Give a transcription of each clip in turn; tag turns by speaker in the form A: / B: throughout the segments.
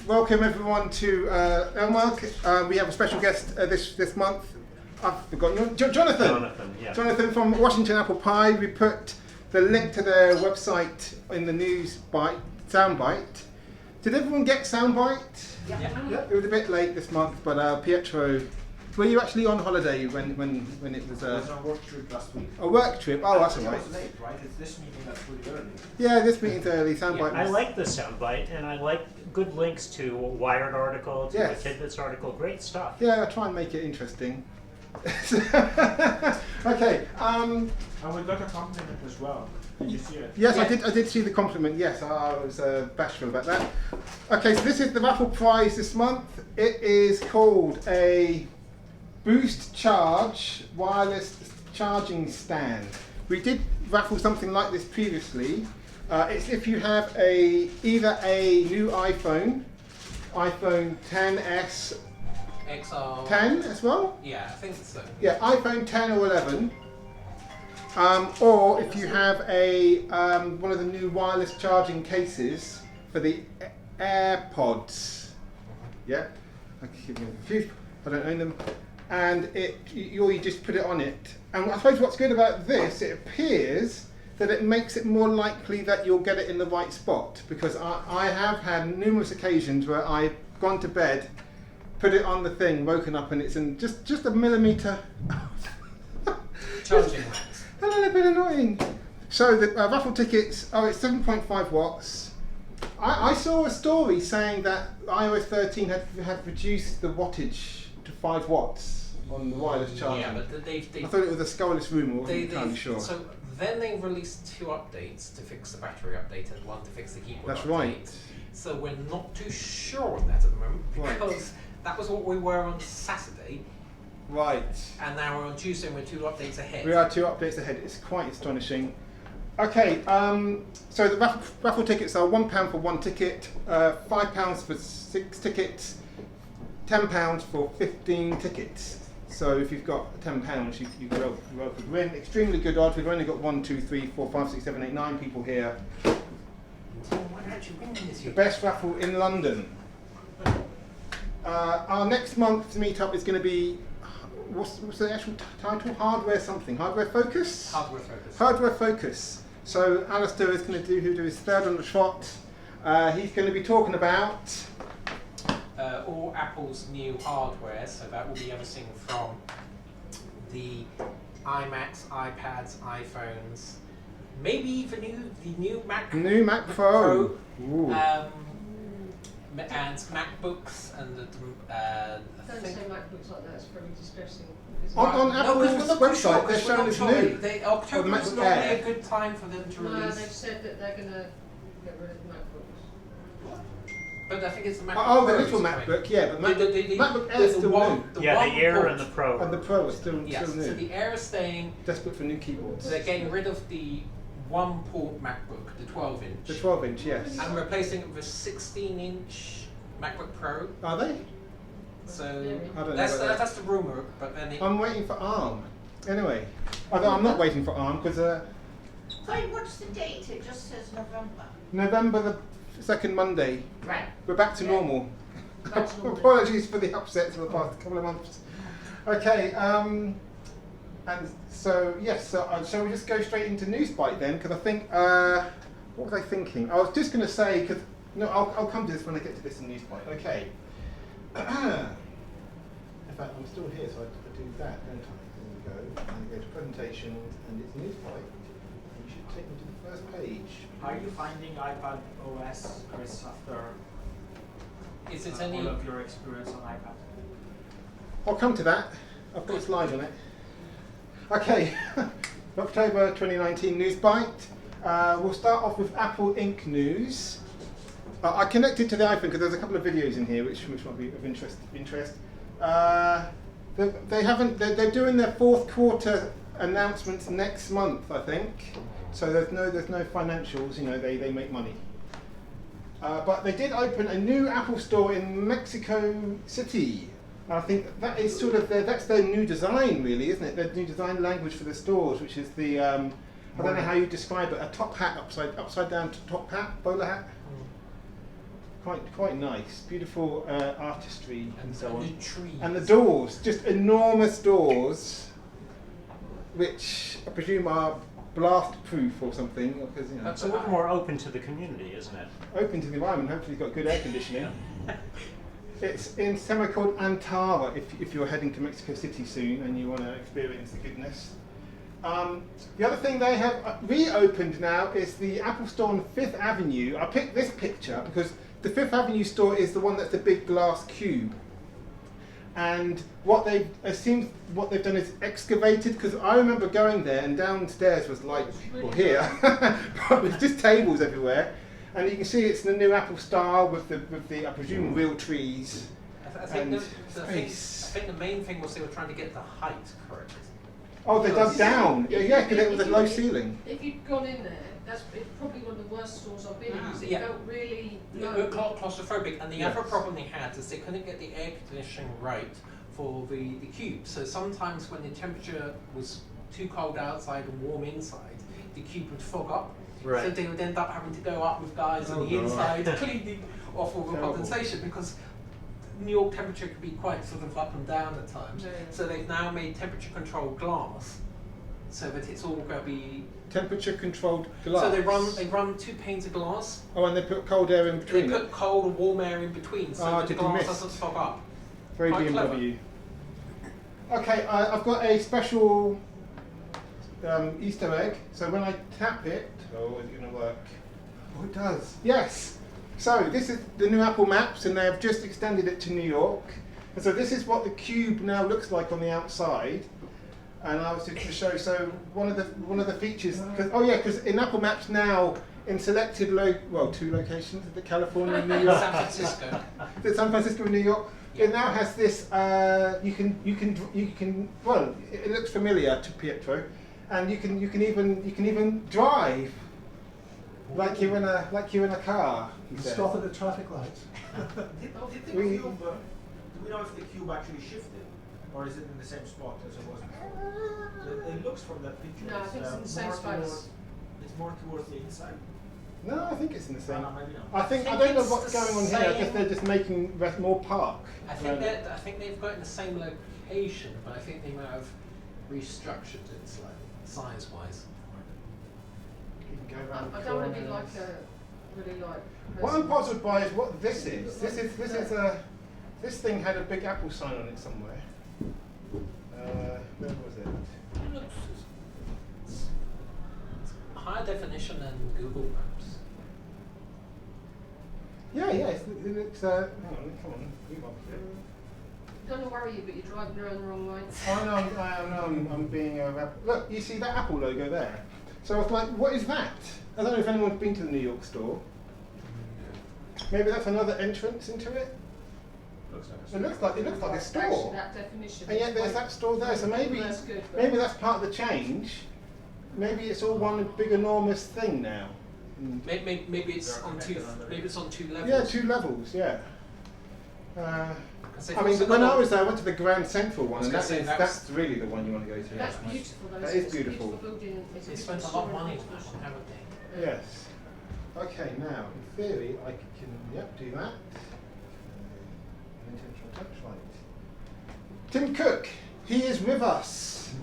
A: welcome everyone to LMUG. We have a special guest this month. I've forgotten Jonathan. Jonathan from Washington Apple Pie. We put the link to their website in the news soundbite. Did everyone get soundbite? Yeah. It was a bit late this month, but Pietro, were you actually on holiday when it was?
B: I was on a work trip last week.
A: A work trip? Oh, that's alright.
B: It was late, right? It's this meeting that's really early.
A: Yeah, this meeting's early. Soundbite.
C: Yeah, I like the soundbite, and I like good links to a Wired article, to a Tidbits article. Great stuff.
A: Yeah, I try and make it interesting. Okay.
B: And we got a compliment as well. Did you see it?
A: Yes, yeah. I did see the compliment. Yes, I was bashful about that. Okay, so this is the raffle prize this month. It is called a Boost Charge wireless charging stand. We did raffle something like this previously. It's if you have either a new iPhone 10s,
D: XR
A: 10 as well.
D: Yeah, I think so.
A: Yeah, iPhone 10 or 11. Or if you have one of the new wireless charging cases for the AirPods. Yeah, I keep getting confused. I don't own them. And you just put it on it. And I suppose what's good about this, it appears that it makes it more likely that you'll get it in the right spot. Because I have had numerous occasions where I've gone to bed, put it on the thing, woken up, and it's in just a millimetre.
D: Charging racks.
A: A little bit annoying. So the raffle tickets, it's 7.5 watts. I saw a story saying that iOS 13 had reduced the wattage to 5 watts on the wireless charging.
D: Yeah, but I
A: thought it was a scurrilous rumour, I wasn't entirely sure.
D: So then they released 2 updates to fix the battery update and 1 to fix the keyboard
A: That's
D: update.
A: right.
D: So we're not too sure on that at the moment because that was what we were on Saturday.
A: Right.
D: And now we're on Tuesday and we're 2 updates ahead.
A: We are 2 updates ahead. It's quite astonishing. Okay, so the raffle tickets are £1 for 1 ticket, £5 for 6 tickets, £10 for 15 tickets. So if you've got £10, you well could win. Extremely good odds. We've only got 1, 2, 3, 4, 5, 6, 7, 8, 9 people here. The best raffle in London. Our next month's meetup is going to be, what's the actual title? Hardware something. Hardware Focus?
D: Hardware Focus. Hardware Focus.
A: So Alistair is going to do his third on the trot. He's going to be talking about
D: all Apple's new hardware, so that will be everything from the iMacs, iPads, iPhones, maybe the new Mac
A: Pro.
D: And MacBooks and the
E: Don't say MacBooks like that, it's probably distressing.
A: On Apple's website, they're showing it's new.
D: October is not really a good time for them to release.
E: No, they've said that they're going to get rid of the MacBooks.
D: But I think it's the MacBook
A: Pro.
D: Pro.
A: The little MacBook, yeah, but MacBook Air is still new.
C: The Air and the Pro.
A: And the Pro is still new.
D: So the Air is staying.
A: Desperate for new keyboards.
D: They're getting rid of the 1-port MacBook, the 12-inch.
A: The 12-inch, yes.
D: And replacing it with a 16-inch MacBook Pro.
A: Are they?
D: So
A: I don't know
D: that's the rumour, but then
A: I'm waiting for ARM. Anyway, although I'm not waiting for ARM because
F: Sorry, what's the date? It just says November.
A: November the 2nd Monday.
F: Right.
A: We're back to normal.
F: Back to normal.
A: Apologies for the upsets of the past couple of months. Okay, and so yes, so shall we just go straight into Newsbite then? Because I think what was I thinking? I was just going to say because I'll come to this when I get to this in Newsbite. Okay. In fact, I'm still here, so I do that, don't I? There we go. And I go to presentations, and it's Newsbite. You should take me to the first page.
B: Are you finding iPad OS, Chris, after all of your experience on iPad?
A: I'll come to that. I've got a slide on it. Okay, October 2019 Newsbite. We'll start off with Apple Inc. news. I connected to the iPhone because there's a couple of videos in here which might be of interest. They're doing their 4th quarter announcements next month, I think. So there's no financials. You know, they make money. But they did open a new Apple store in Mexico City. I think that is sort of that's their new design, really, isn't it? Their new design language for the stores, which is the I don't know how you describe it, a top hat upside down top hat, bowler hat. quite nice. Beautiful artistry and so on.
D: The trees.
A: And the doors, just enormous doors, which I presume are blast-proof or something, because you know.
C: It's a little more open to the community, isn't it?
A: Open to the environment. Hopefully, it's got good air conditioning. It's in somewhere called Antara. If you're heading to Mexico City soon and you want to experience the goodness. The other thing they have reopened now is the Apple Store on 5th Avenue. I picked this picture because the 5th Avenue store is the one that's the big glass cube. And what they've done is excavated, because I remember going there and downstairs was like, well here, but with just tables everywhere. And you can see it's the new Apple style with the I presume real trees.
D: I think the main thing was they were trying to get the height correct.
A: Oh, they dug down. Yeah, because it was a low ceiling.
E: If you'd gone in there, it's probably one of the worst stores I've been in, because it
D: Yeah.
E: felt really
D: They
E: low.
D: were claustrophobic, and the
A: Yes.
D: other problem they had is they couldn't get the air conditioning right for the cube. So sometimes when the temperature was too cold outside and warm inside, the cube would fog up. So
C: Right.
D: they would end up having to go up with guys on
A: Oh,
D: the
A: God.
D: inside cleaning off all the
A: Terrible.
D: condensation, because New York temperature could be quite sort of up and down at times.
E: Yeah.
D: So they've now made temperature controlled glass, so that it's all going to be.
A: Temperature controlled glass.
D: So they run 2 panes of glass.
A: Oh, and they put cold air in
D: They
A: between
D: put
A: it.
D: cold and warm air in between, so
A: Ah,
D: that the
A: to
D: glass
A: demist.
D: doesn't fog up.
A: Very
D: Quite
A: BMW. Okay, I've got a special Easter egg. So when I tap it, oh, is it going to work? Oh, it does. Yes. So this is the new Apple Maps, and they have just extended it to New York. And so this is what the cube now looks like on the outside. And I was just to show. So one of the features, because in Apple Maps now, in selected 2 locations, the California and New York.
D: San Francisco.
A: San Francisco and New York. It now has this. You can. Well, it looks familiar to Pietro, and you can even drive like you're in a car. He said.
G: Stop at the traffic lights.
B: Did the
A: We-
B: cube, do we know if the cube actually shifted? Or is it in the same spot as it was before? It looks from that picture.
E: No, I think it's in the same
B: more
E: space.
B: toward- It's more towards the inside.
A: No, I think it's in the same.
B: No, maybe not.
A: I
D: think
A: don't know
D: it's
A: what's
D: the
A: going on here. I guess
D: same-
A: they're just making more park.
D: I think they've got it in the same location, but I think they might have restructured it slightly, size-wise.
A: You can go around
E: I don't want to be
A: corners.
E: like a really like.
A: What I'm
E: person.
A: puzzled by is what this is. This thing had a big Apple sign on it somewhere. Where was it?
D: It looks it's higher definition than Google Maps.
A: Yeah, it looks. Hang on, come on, move up a bit.
E: Don't want to worry you, but you're driving around the wrong way.
A: Oh no, I'm being a look. You see that Apple logo there? So I was like, what is that? I don't know if anyone's been to the New York store. Maybe that's another entrance into it.
B: Looks like
A: It looks like a
E: Actually,
A: store.
E: that definition.
A: And yet
E: is
A: there's
E: way-
A: that store there. So maybe
E: That's good, but-
A: maybe that's part of the change. Maybe it's all one big enormous thing now.
D: Maybe it's
B: They're
D: on two.
B: connected under
D: Maybe
B: it.
D: it's on 2 levels.
A: Yeah, 2 levels. Yeah.
D: 'Cause if
A: I
D: it was
A: mean, when I
D: another-
A: was there, I went to the Grand Central one,
D: I was
A: and
D: gonna say,
A: that's really the one you want to go to.
E: That's beautiful. Though,
A: That
E: isn't
A: is
E: it? It's a
A: beautiful.
E: building. It's
D: They
E: a
D: spent a
E: beautiful
D: lot of money
E: story.
D: on that one, haven't they?
A: Yes. Okay, now, in theory, I can, do that. Intentional touch light. Tim Cook, he is with us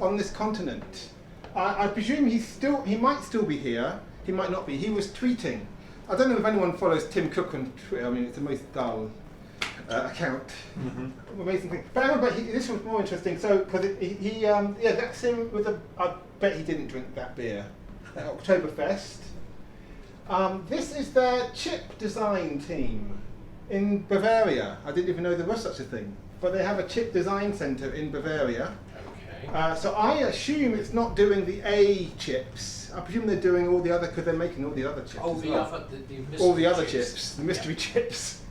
A: on this continent. I presume he might still be here, he might not be. He was tweeting. I don't know if anyone follows Tim Cook on Twitter. I mean, it's the most dull account. Amazing thing. But I remember this was more interesting. So, because that's him with I bet he didn't drink that beer at Oktoberfest. This is their chip design team in Bavaria. I didn't even know there was such a thing. But they have a chip design center in Bavaria.
D: Okay.
A: So I assume it's not doing the A chips. I presume they're doing all the other, because they're making all the other chips.
D: Oh,
A: as
D: the
A: well.
D: other, the mystery
A: All the other chips, the mystery chips.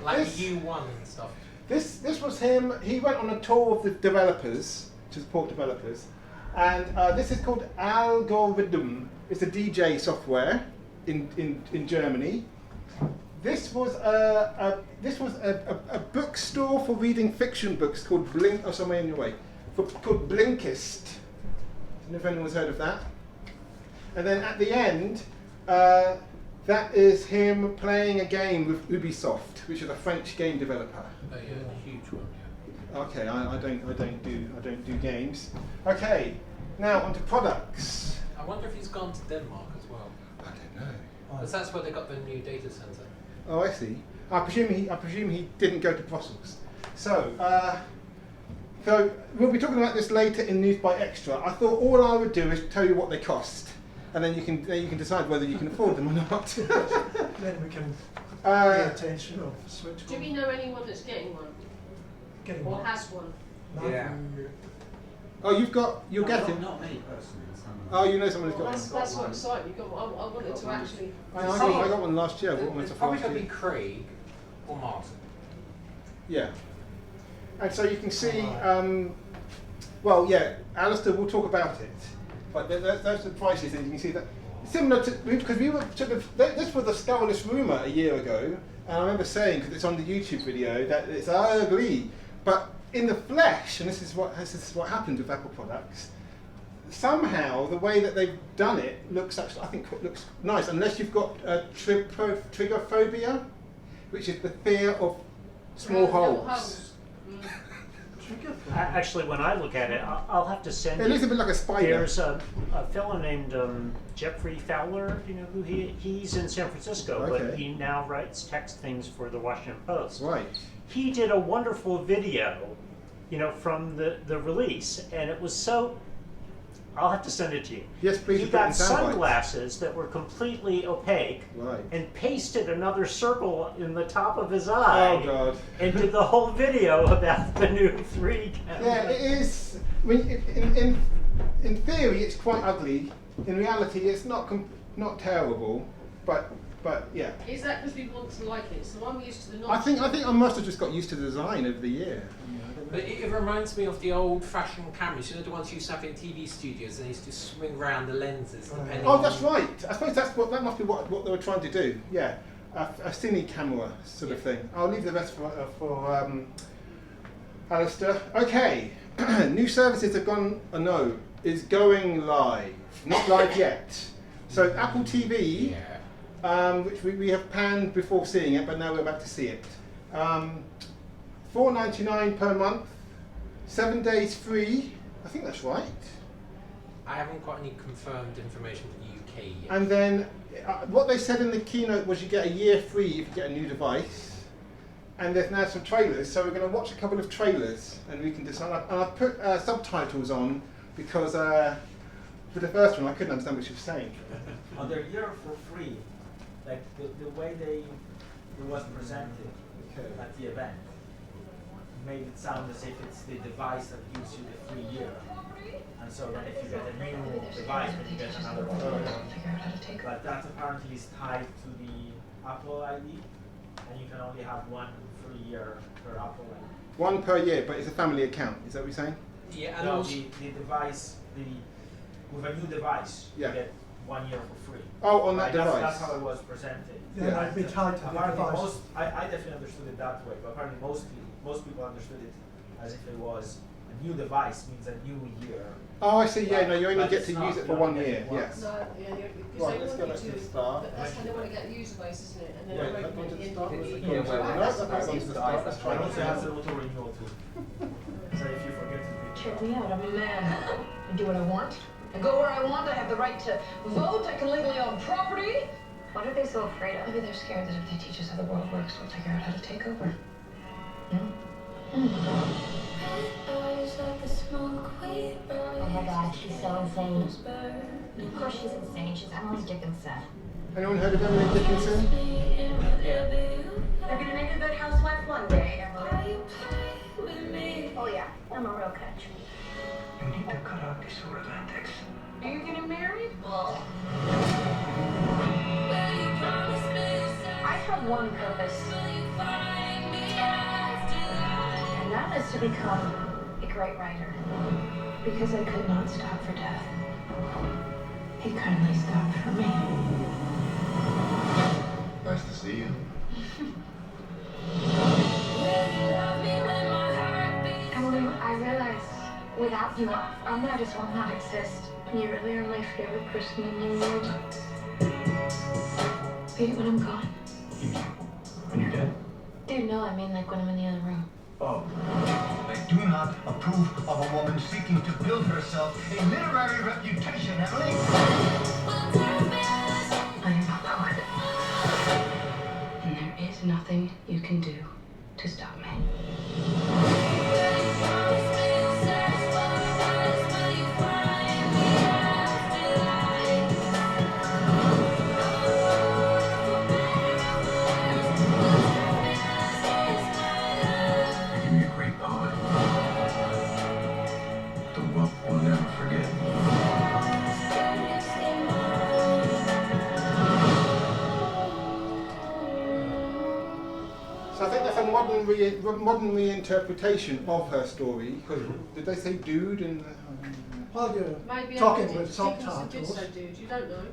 D: like
A: This-
D: the U1 and stuff.
A: This was him. He went on a tour of the developers to support developers, and this is called Algorithm. It's a DJ software in Germany. This was a bookstore for reading fiction books called somewhere in your way, called Blinkist. I don't know if anyone's heard of that. And then at the end, That is him playing a game with Ubisoft, which is a French game developer.
D: Oh yeah, a huge one. Yeah.
A: Okay, I don't do games. Okay, now onto products.
D: I wonder if he's gone to Denmark as well,
A: I don't know.
D: because that's where they got the new data center.
A: Oh, I see. I presume he didn't go to Brussels. So we'll be talking about this later in News by Extra. I thought all I would do is tell you what they cost, and then you can decide whether you can afford them or not.
G: Then we can pay attention or switch.
E: Do we know anyone that's getting one?
G: Getting
E: Or
G: one.
E: has one?
G: Now
D: Yeah.
A: Oh, you're getting.
H: Not me personally. Someone.
A: Oh, you know someone who's got
E: That's
A: one.
E: what exciting. You got one. I wanted to actually.
A: I got one last year. I bought one
D: It's
A: myself
D: probably
A: last
D: going to
A: year.
D: be Craig or Martin.
A: Yeah. And so you can see, well, yeah, Alistair will talk about it, but those are the prices, and you can see that similar to, because we were sort of, this was a scurrilous rumour a year ago, and I remember saying, because it's on the YouTube video, that it's ugly, but in the flesh, and this is what happened with Apple products, somehow the way that they've done it looks actually, I think, looks nice, unless you've got trigger phobia, which is the fear of small holes.
C: Actually, when I look at it, I'll have to send
A: It looks a
C: you.
A: bit like a spider.
C: There's a fellow named Jeffrey Fowler. Do you know who he's in San Francisco,
A: Okay.
C: but he now writes text things for the Washington Post.
A: Right.
C: He did a wonderful video, from the release, and it was so. I'll have to send it to you.
A: Yes, please.
C: He
A: put it in
C: got
A: sound bites.
C: sunglasses that were completely opaque
A: Right.
C: and pasted another circle in the top of his eye.
A: Oh God.
C: And did the whole video about the new 3 camera.
A: Yeah, it is. I mean, in theory, it's quite ugly. In reality, it's not terrible, but yeah.
E: Is that because we want to like it? So I'm used to the
A: I think I must have just got used to the design over the year.
D: But it reminds me of the old-fashioned cameras, the ones you used to have in TV studios, and they used to swing round the lenses depending
A: Oh,
D: on...
A: that's right. I suppose that must be what they were trying to do. Yeah, a cine camera sort of thing. I'll leave the rest for Alistair. Okay, new services have gone. No, is going live. Not live yet. So Apple TV.
D: Yeah.
A: Which we have panned before seeing it, but now we're about to see it. $4.99 per month, 7 days free. I think that's right.
D: I haven't got any confirmed information for the UK yet.
A: And then what they said in the keynote was you get a year free if you get a new device. And there's now some trailers, so we're going to watch a couple of trailers and we can decide. And I've put subtitles on because for the first one I couldn't understand what she was saying.
B: On their year for free, like the way it was presented at the event made it sound as if it's the device that gives you the free year. And so then if you get a new device, then you get another free. But that apparently is tied to the Apple ID, and you can only have one free year per Apple ID.
A: One per year, but it's a family account. Is that what you're saying?
D: Yeah, and
B: No,
D: also...
B: the device, with a new device,
A: Yeah.
B: you get 1 year for free.
A: Oh, on that
B: Right,
A: device.
B: That's how it was presented.
G: Yeah, I'd be tied to the
B: Apparently
G: device.
B: I definitely understood it that way, but apparently most people understood it as if it was a new device means a new year.
A: Oh, I see. Yeah, no, you only
B: But
A: get
B: it's
A: to
B: not,
A: use it
B: you
A: for
B: only
A: 1
B: get
A: year.
B: it once.
A: Yes.
E: No, yeah, because
A: Right,
E: they
A: let's
E: want
A: go
E: you
A: back to
E: to.
A: the start.
E: But that's how they want to get user base, isn't it? And then
A: Yeah,
E: they're
A: let's go
E: open
A: to
E: at
A: the
E: the
A: start.
E: end.
A: Let's
D: Yeah,
A: go to
D: well,
A: the
E: that's
A: start.
E: the
A: Let's go to the start. Let's try
B: And
A: and
B: also it has an auto renewal too. So if you forget to
I: Check me out, I'm a man. I do what I want. I go where I want. I have the right to vote. I can legally own property. What are they so afraid of? Maybe they're scared that if they teach us how the world works, we'll figure out how to take over.
J: Oh my god, she's so insane. Of course she's insane. She's Emily Dickinson.
A: Anyone heard of Emily Dickinson?
J: They're gonna make a good housewife one day, Emily. Oh yeah, I'm a real catch.
G: You need to cut out these sort of antics.
I: Are you getting married?
J: I have one purpose. And that is to become a great writer.
I: Because I could not stop for death. He kindly stopped for me.
H: Nice to see you.
J: Emily, I realize without you, I might as well not exist.
I: You really are my favorite person in the world. see it when I'm gone.
H: When you're dead?
I: Dude, no, I mean like when I'm in the other room.
H: Oh. I do not approve of a woman seeking to build herself a literary reputation, Emily.
I: I am a poet. And there is nothing you can do to stop me.
H: You give me a great poet. The world will never forget.
A: So I think that's a modern reinterpretation of her story. Because did they say dude and?
G: While you're
E: Maybe
G: talking
E: Dickens
G: with subtitles,
E: did so, dude. You don't know.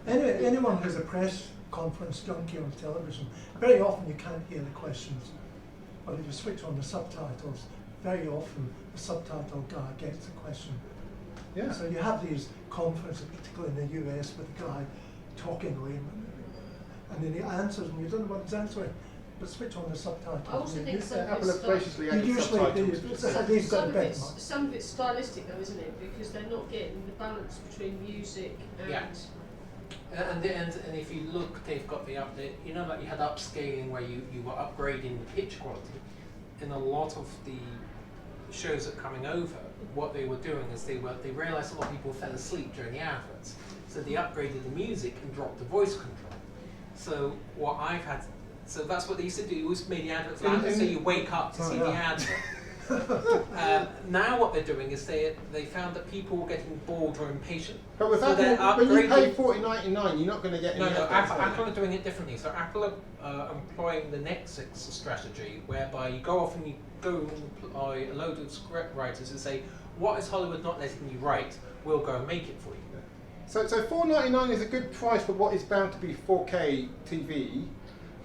G: anyone who's a press conference junkie on television, very often you can't hear the questions. But if you switch on the subtitles, very often the subtitle guy gets the question.
A: Yeah.
G: So you have these conferences, particularly in the US, with the guy talking away, and then he answers, and you don't know what he's answering. But switch on the subtitles.
E: I also
G: and
E: think
G: you-
E: some of
A: Apple
E: it's
A: have graciously
G: you
A: added
G: usually
A: subtitles.
G: do.
A: to
G: So
A: it.
G: they've got
E: some
G: a
E: of
G: bit
E: it's
G: much.
E: some of it's stylistic though, isn't it? Because they're not getting the balance between music and
D: Yeah. And if you look, they've got the update. You know, like you had upscaling where you were upgrading the pitch quality. In a lot of the shows that are coming over, what they were doing is they realised a lot of people fell asleep during the adverts, so they upgraded the music and dropped the voice control. So what I've had, so that's what they used to do. Was made the adverts louder, so you wake up to see the advert. Now what they're doing is they found that people were getting bored or impatient.
A: But with
D: So they're
A: Apple, when you pay
D: upgrading-
A: $40.99, you're not going to get any.
D: No,
A: adverts, are
D: Apple
A: you?
D: are doing it differently. So Apple are employing the Netflix strategy, whereby you go off and you go and employ a load of script writers and say, what is Hollywood not letting you write? We'll go and make it for you.
A: So $4.99 is a good price for what is bound to be 4K TV,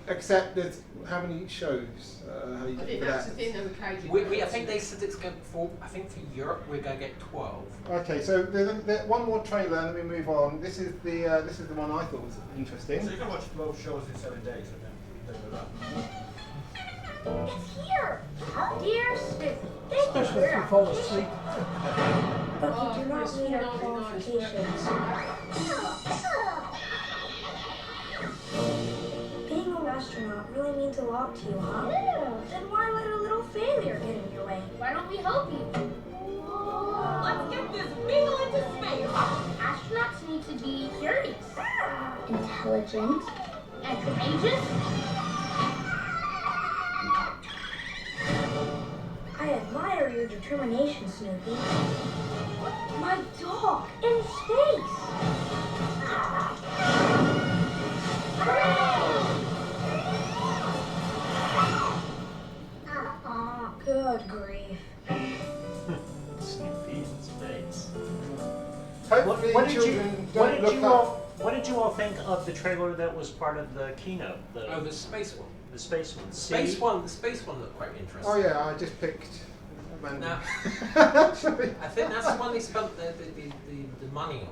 A: except there's how many shows? How you
E: I
A: get
E: think
A: for
E: that's
A: that?
E: the thing they were caging.
D: I think they said it's going for. I think for Europe we're going to get 12.
A: Okay, so one more trailer and then we move on. This is the one I thought was interesting.
B: So you can watch 12 shows in 7 days and then go that.
J: It's here! Dear Snoopy, thank you
G: Especially
J: for
G: if
J: your
G: you fall
J: application.
G: asleep.
J: But
E: Oh,
J: you do not
E: Chris,
J: meet our
E: 4.99
J: qualifications. Being an astronaut really means a lot to you, huh? Yeah. Then why let a little failure get in your way? Why don't we help you? Let's get this beetle into space! Astronauts need to be curious, intelligent, and courageous. I admire your determination, Snoopy. My dog in space! Good grief.
C: Snoopy in space.
A: Hopefully
C: What did you
A: children don't look up.
C: what did you all think of the trailer that was part of the keynote?
D: Oh, the space one.
C: The space one.
D: The space one looked quite interesting.
A: Oh yeah, I just picked.
D: Now,
A: Sorry.
D: I think that's the one they spent the money on.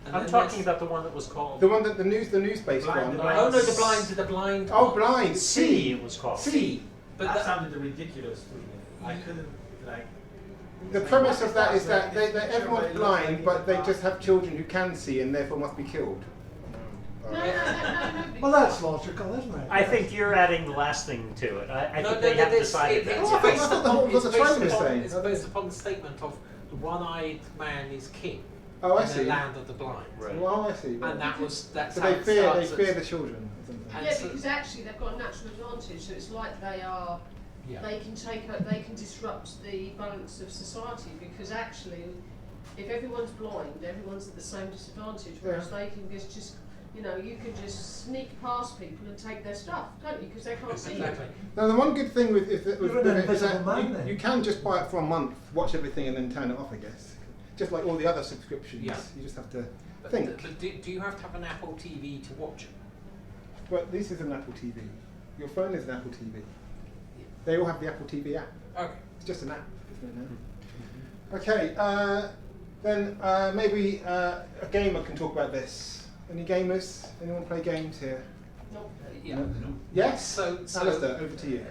D: And
C: I'm
D: then
C: talking
D: there's-
C: about the one that was called
A: The one that the news-based
B: Blind-
A: one.
D: Oh no, the blind.
A: Oh,
D: one.
A: blind.
C: C. It was called
A: C.
D: But
B: that
D: that,
B: sounded ridiculous to me. I couldn't like.
A: The premise of that is that everyone's blind, but they just have children who can see and therefore must be killed.
E: No.
G: Well, that's logical, isn't it?
C: I think you're adding the last thing to it. I think they have
D: it's-
C: decided that.
A: Oh, I thought the whole-
D: it's
A: the trailer was
D: based upon-
A: saying.
D: it's based upon the statement of the one-eyed man is king
A: Oh, I
D: in
A: see.
D: the land of the blind.
C: Right.
A: Well, I see.
D: And that's
A: So
D: how
A: they
D: it
A: fear
D: starts.
A: the children. or something.
D: And
E: Yeah,
D: so-
E: because actually they've got a natural advantage. So it's like they can they can disrupt the balance of society because actually, if everyone's blind, everyone's at the same disadvantage. Whereas they can just you can just sneak past people and take their stuff, can't you? Because they can't see
D: Exactly.
E: you.
A: Now, the one good thing with
G: You're an
A: it is
G: invisible man,
A: that
G: then.
A: you can just buy it for a month, watch everything, and then turn it off. I guess, just like all the other subscriptions.
D: Yeah.
A: You just have to
D: But,
A: think.
D: but do you have to have an Apple TV to watch it?
A: But this is an Apple TV. Your phone is an Apple TV. They all have the Apple TV app.
D: Okay.
A: It's just an app, isn't it? Now? Okay, then maybe a gamer can talk about this. Any gamers? Anyone play games here?
D: Yeah.
A: Yes?
D: So
A: Alistair, over to you.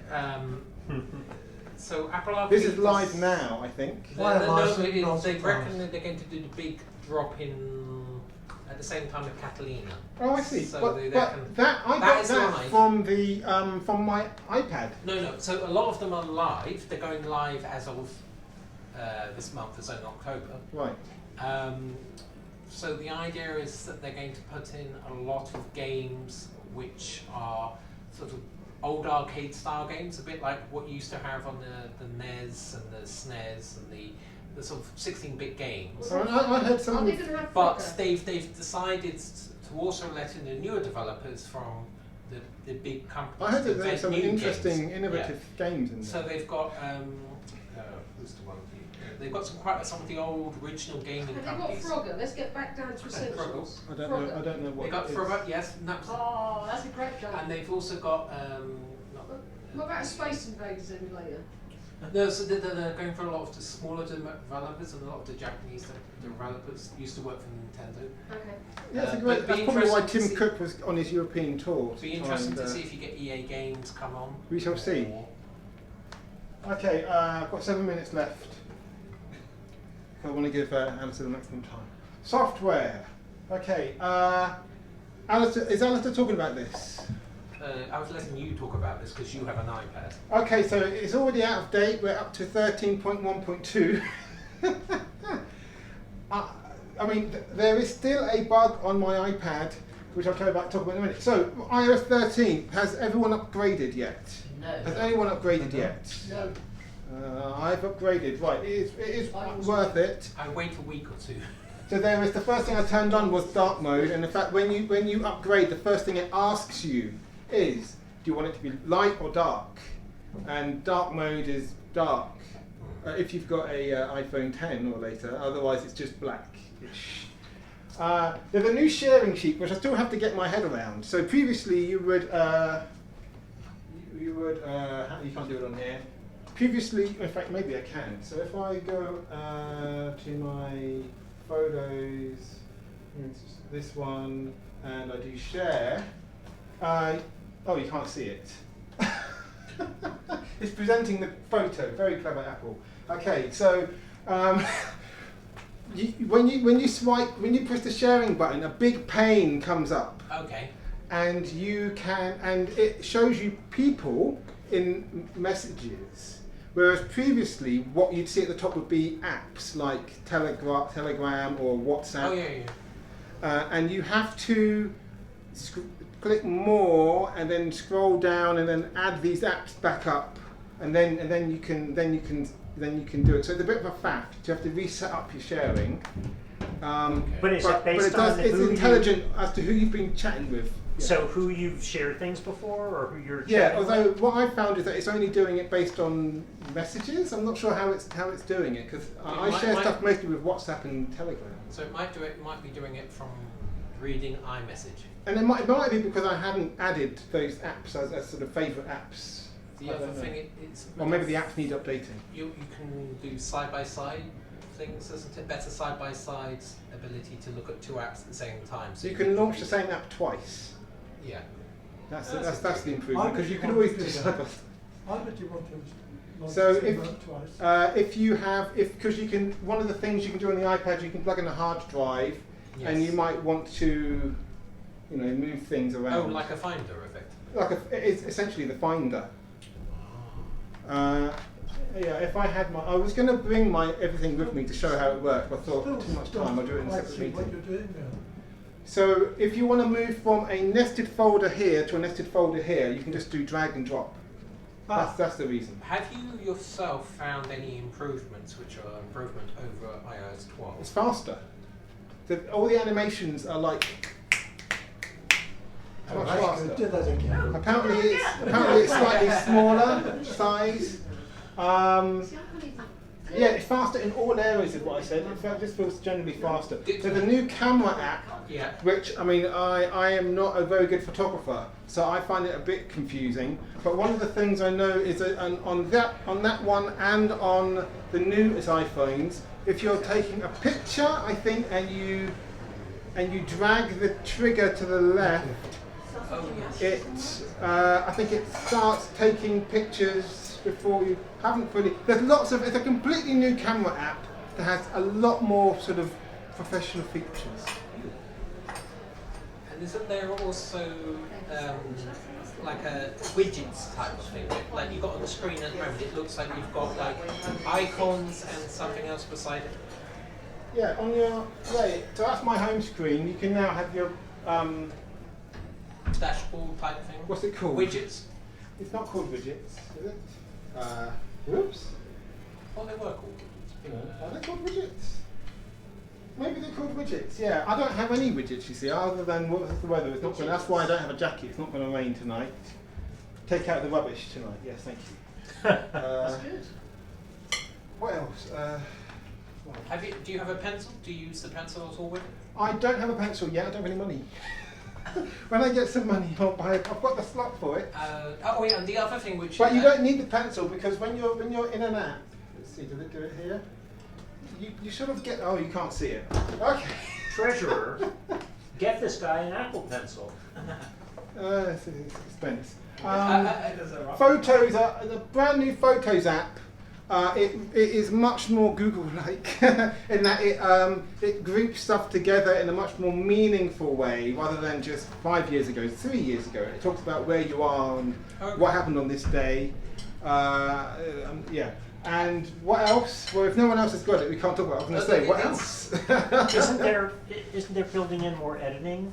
D: So Apple Arcade.
A: This is live now, I think.
D: They reckon that they're going to do the big drop in at the same time with Catalina.
A: Oh, I see.
D: So
A: But
D: they
A: that
D: reckon
A: I
D: that
A: got
D: is
A: that
D: live.
A: from the from my iPad.
D: No. So a lot of them are live. They're going live as of this month, as in October.
A: Right.
D: So the idea is that they're going to put in a lot of games which are sort of old arcade style games, a bit like what you used to have on the NES and the SNES and the sort of 16-bit games.
A: I heard some.
D: But they've decided to also let in the newer developers from the big companies.
A: I heard that
D: to
A: there's
D: invent
A: some
D: new
A: interesting,
D: games.
A: innovative games in there.
D: So they've got who's the one? They've got some of the old original gaming companies.
E: Have they got Frogger? Let's get back down to essentials.
A: I don't know what.
D: They got Frogger, yes.
E: Oh, that's a great game.
D: And they've also got.
E: What about a Space Invaders emulator?
D: No, so they're going for a lot of the smaller developers, and a lot of the Japanese developers used to work for Nintendo.
E: Okay.
A: Yeah, that's probably why Tim Cook was on his European tour.
D: It'll be interesting to see if you get EA games come on.
A: We shall see. Okay, I've got 7 minutes left. I want to give Alistair the maximum time. Software. Okay, Alistair, is Alistair talking about this?
D: I was letting you talk about this because you have an iPad.
A: Okay, so it's already out of date. We're up to 13.1.2. I mean, there is still a bug on my iPad, which I'll talk about in a minute. So, iOS 13, has everyone upgraded yet?
F: No.
A: Has anyone upgraded yet?
E: No.
A: I've upgraded. Right, it is worth it.
D: I wait a week or two.
A: So there is the first thing I turned on was dark mode, and in fact, when you upgrade, the first thing it asks you is, do you want it to be light or dark? And dark mode is dark. If you've got a iPhone 10 or later, otherwise it's just black-ish. There's a new sharing sheet which I still have to get my head around. So previously you would you can't do it on here. Previously, in fact, maybe I can. So if I go to my photos, this one, and I do share. Oh, you can't see it. It's presenting the photo. Very clever, Apple. Okay, so when you press the sharing button, a big pane comes up.
D: Okay.
A: And it shows you people in messages. Whereas previously, what you'd see at the top would be apps like Telegram or WhatsApp.
D: Oh yeah.
A: And you have to click more and then scroll down and then add these apps back up, and then you can do it. So it's a bit of a faff. You have to reset up your sharing.
C: But is it based on
A: it's intelligent as to who you've been chatting with. Yeah.
C: So who you've shared things before, or who you're chatting
A: Yeah, although
C: with?
A: what I found is that it's only doing it based on messages. I'm not sure how it's doing it, because I share stuff mostly with WhatsApp and Telegram.
D: So it might be doing it from reading iMessage.
A: And it might be because I hadn't added those apps as sort of favourite apps.
D: The other thing is,
A: or maybe the apps need updating.
D: You can do side-by-side things, isn't it? Better side-by-side's ability to look at two apps at the same time.
A: So you can launch the same app twice.
D: Yeah.
A: That's the improvement, because you can always do side-by-side.
G: Why would you want to launch
A: So
G: the same app twice?
A: because you can, one of the things you can do on the iPad, you can plug in a hard drive, and you might want to, move things around.
D: Oh, like a Finder effect.
A: It's essentially the Finder. Yeah, if I had I was going to bring everything with me to show how it worked, but I thought too much time, I'll do it in a separate meeting.
G: What you're doing there.
A: So if you want to move from a nested folder here to a nested folder here, you can just do drag and drop. That's the reason.
D: Have you yourself found any improvements which are improvement over iOS 12?
A: It's faster. All the animations are like much faster.
G: Do that again.
A: Apparently it's slightly smaller size. Yeah, it's faster in all areas is what I said. In fact, this feels generally faster. So the new camera app, which, I am not a very good photographer, so I find it a bit confusing. But one of the things I know is that on that one and on the newest iPhones, if you're taking a picture, I think, and you drag the trigger to the left, It, I think it starts taking pictures before you haven't fully. There's lots of. It's a completely new camera app that has a lot more sort of professional features.
D: And isn't there also like a widgets type of thing? Like you've got on the screen at the moment, it looks like you've got like icons and something else beside it.
A: Yeah, on your so that's my home screen. You can now have your
D: dashboard type thing.
A: What's it called?
D: Widgets.
A: It's not called widgets, is it? Whoops.
D: Oh, they were called.
A: Are they called widgets? Maybe they're called widgets. Yeah, I don't have any widgets. You see, other than what's the weather? It's not going. That's why I don't have a jacket. It's not going to rain tonight. Take out the rubbish tonight. Yes, thank you.
E: That's good.
A: What else?
D: Do you have a pencil? Do you use the pencil at all with it?
A: I don't have a pencil yet. I don't have any money. When I get some money, I'll buy it. I've got the slot for it.
D: Oh yeah, and the other thing which.
A: But you don't need the pencil because when you're in an app, let's see, does it do it here? You sort of get. Oh, you can't see it. Okay.
C: Treasurer, get this guy an Apple Pencil.
A: It's an expense. Photos are the brand new Photos app. It is much more Google-like in that it groups stuff together in a much more meaningful way rather than just 5 years ago, 3 years ago. It talks about where you are and what happened on this day. Yeah. And what else? Well, if no one else has got it, we can't talk about it. I was going to say, what else?
C: Isn't there building in more editing?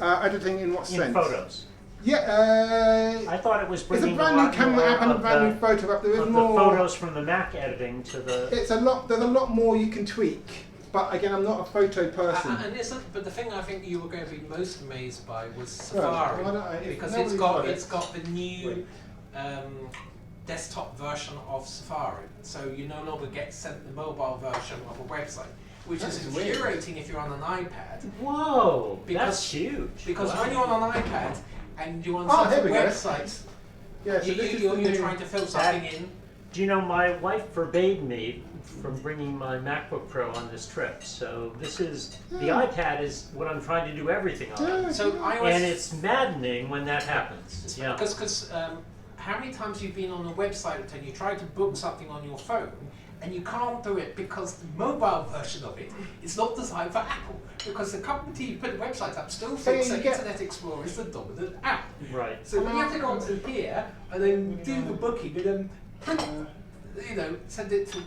A: Editing in what sense?
C: In photos.
A: Yeah,
C: I thought it was bringing
A: it's a brand new camera app and a brand new photo app. There is more
C: the photos from the Mac editing to the.
A: It's a lot. There's a lot more you can tweak. But again, I'm not a photo person.
D: But the thing I think you were going to be most amazed by was Safari, because it's got the new desktop version of Safari. So you no longer get sent the mobile version of a website, which is infuriating if you're on an iPad.
C: Whoa, that's huge.
D: Because when you're on an iPad and you're on some website, you're trying to fill something in.
C: Do you know, my wife forbade me from bringing my MacBook Pro on this trip. So this is, the iPad is what I'm trying to do everything on.
D: So iOS,
C: and it's maddening when that happens. Yeah.
D: Because how many times you've been on a website and you try to book something on your phone and you can't do it because the mobile version of it is not designed for Apple, because the company you put the website up still thinks that Internet Explorer is the dominant app.
C: Right.
D: So when you have to go onto here and then do the booking and then print, send it to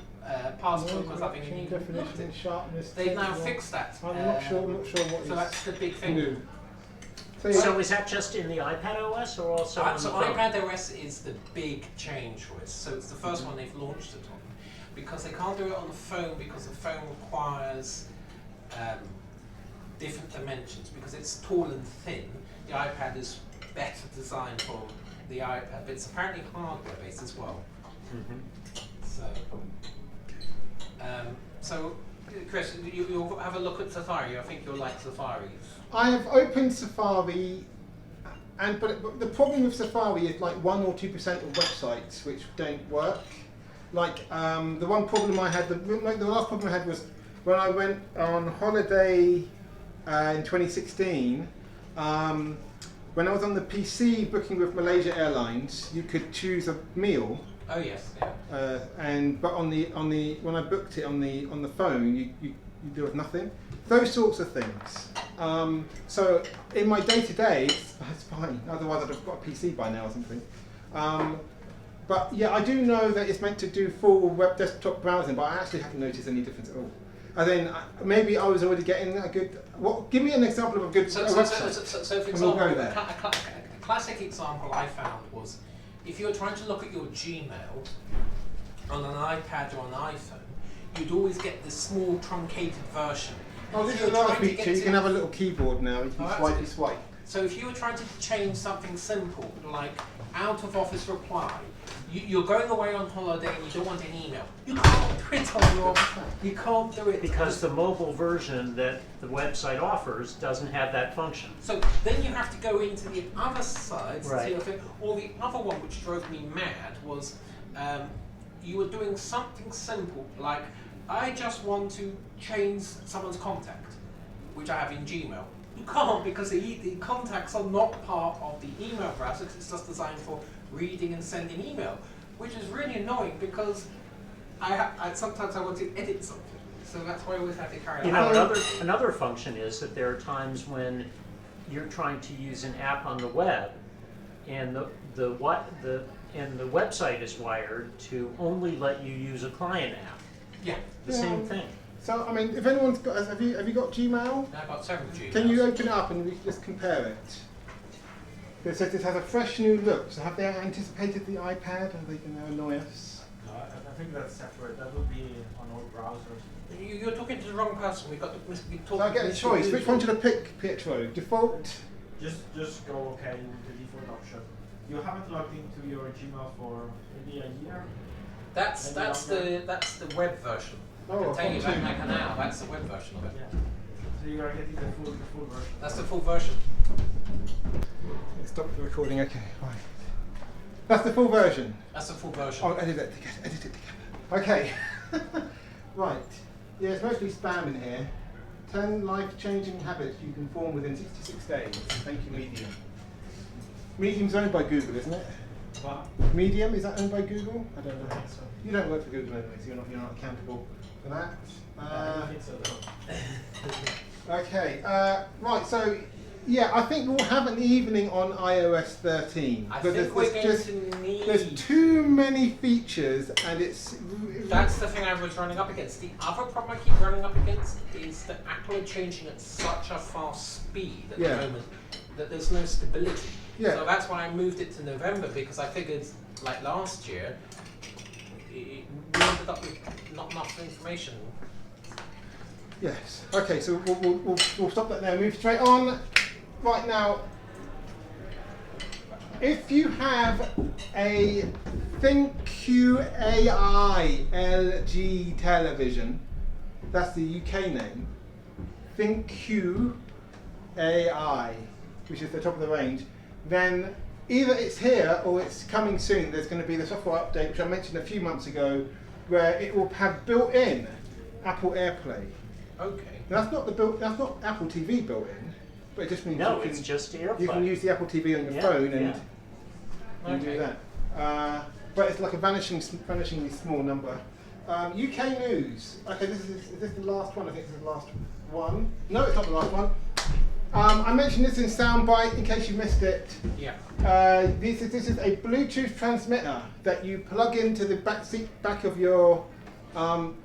D: Passport or something, and you can book it.
A: Sharpness.
D: They've now fixed that.
A: I'm not sure what
D: so that's the big thing.
A: New.
C: So is that just in the iPad OS or also on the phone?
D: iPad OS is the big change for it. So it's the first one they've launched it on, because they can't do it on the phone because the phone requires different dimensions, because it's tall and thin. The iPad is better designed for the iPad, but it's apparently hardware based as well. So, Chris, you'll have a look at Safari. I think you'll like Safari.
A: I have opened Safari, but the problem with Safari is like 1 or 2% of websites which don't work. Like the one problem I had, the last problem I had was when I went on holiday in 2016. When I was on the PC booking with Malaysia Airlines, you could choose a meal.
D: Oh yes, yeah.
A: But when I booked it on the phone, you deal with nothing. Those sorts of things. So in my day-to-day, it's fine. Otherwise, I'd have got a PC by now or something. But yeah, I do know that it's meant to do full web desktop browsing, but I actually haven't noticed any difference at all. And then maybe I was already getting a good. Give me an example of a good website.
D: So for example, a classic example I found was, if you're trying to look at your Gmail on an iPad or an iPhone, you'd always get this small truncated version.
A: Oh, this is another feature. You can have a little keyboard now. You can swipe.
D: So if you were trying to change something simple, like out of office reply, you're going away on holiday and you don't want an email, you can't do it on your. You can't do it
C: because the mobile version that the website offers doesn't have that function.
D: So then you have to go into the other side,
C: right.
D: Or the other one which drove me mad was you were doing something simple like, I just want to change someone's contact, which I have in Gmail. You can't, because the contacts are not part of the email browser, because it's just designed for reading and sending email, which is really annoying because sometimes I want to edit something. So that's why I always have to carry
C: You
D: that.
C: know, another function is that there are times when you're trying to use an app on the web, and the website is wired to only let you use a client app.
D: Yeah.
C: The same thing.
A: So, I mean, if anyone's got, have you got Gmail?
D: I've got several Gmails.
A: Can you open it up and we can just compare it? It says it has a fresh new look. So have they anticipated the iPad? Are they going to annoy us?
B: No, I think that's separate. That would be on all browsers.
D: You're talking to the wrong person. We've got to
A: So I get a choice. Which one should I pick, Pietro? Default?
B: Just go OK with the default option. You haven't logged into your Gmail for maybe a year.
D: That's the web version. I can tell you that now. That's the web version of it.
B: Yeah. So you are getting the full version.
D: That's the full version.
A: Stop the recording. Okay, right. That's the full version.
D: That's the full version.
A: Oh, edit it together. Okay. Right. Yeah, it's mostly spam in here. 10 life-changing habits you can form within 66 days. Thank you, Medium. Medium's owned by Google, isn't it?
B: What?
A: Medium, is that owned by Google? I don't know.
B: I think so.
A: You don't work for Google anyway, so you're not accountable for that.
B: I think so, though.
A: Okay, right, so yeah, I think we'll have an evening on iOS 13.
D: I
A: but
D: think we're going to need...
A: There's too many features and it's...
D: That's the thing I was running up against. The other problem I keep running up against is that Apple are changing at such a fast speed at the moment that there's no stability.
A: Yeah.
D: So that's why I moved it to November, because I figured, like last year, we ended up with not enough information.
A: Yes. Okay, so we'll stop that there. Move straight on. Right now, if you have a ThinQ-AI LG television, that's the UK name, ThinQ-AI, which is the top of the range, then either it's here or it's coming soon. There's going to be the software update, which I mentioned a few months ago, where it will have built-in Apple AirPlay.
D: Okay.
A: Now, that's not Apple TV built in, but it just means
C: it's just AirPlay.
A: you can use the Apple TV on your phone and do that. But it's like a vanishingly small number. UK news. Okay, is this the last one? I think this is the last one. No, it's not the last one. I mentioned this in Soundbite in case you missed it.
D: Yeah.
A: This is a Bluetooth transmitter that you plug into the back of your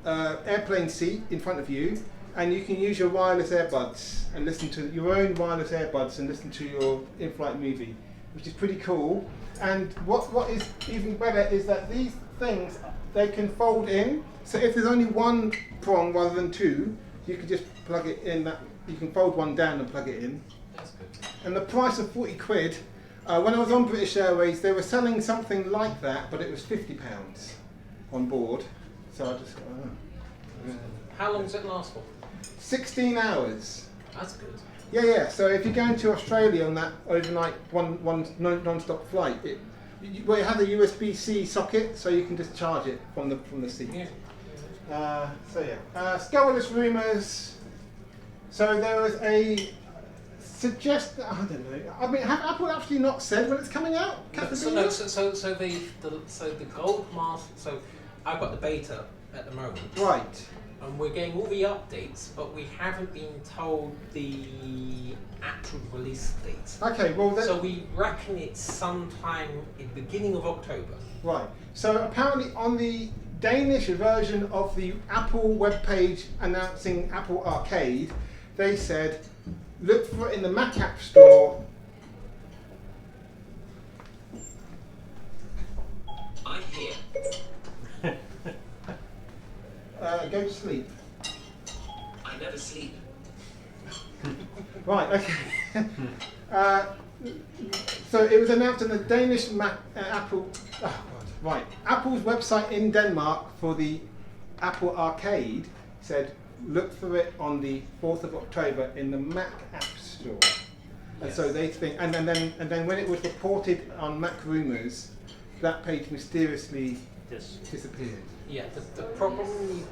A: airplane seat in front of you, and you can use your wireless earbuds and listen to your own wireless earbuds and listen to your in-flight movie, which is pretty cool. And what is even better is that these things, they can fold in. So if there's only one prong rather than two, you can just plug it in. You can fold one down and plug it in.
D: That's good.
A: And the price of 40 quid, when I was on British Airways, they were selling something like that, but it was £50 on board. So I just
D: How long does it last for?
A: 16 hours.
D: That's good.
A: Yeah. So if you're going to Australia on that overnight one non-stop flight, it has a USB-C socket, so you can just charge it from the seat.
D: Yeah.
A: Scurrilous rumours. So there was a suggestion. I don't know. I mean, have Apple actually not said when it's coming out?
D: So the gold mask. So I've got the beta at the moment.
A: Right.
D: And we're getting all the updates, but we haven't been told the actual release date.
A: Okay, well
D: so we reckon it's sometime in the beginning of October.
A: Right. So apparently on the Danish version of the Apple webpage announcing Apple Arcade, they said, look for it in the Mac App Store.
K: I'm here.
A: Go to sleep.
K: I never sleep.
A: Right, okay. So it was announced in the Danish Apple. Oh God, right. Apple's website in Denmark for the Apple Arcade said, look for it on the 4th of October in the Mac App Store. And so they think, and then when it was reported on Mac Rumors, that page mysteriously disappeared.
D: Yeah, the problem we've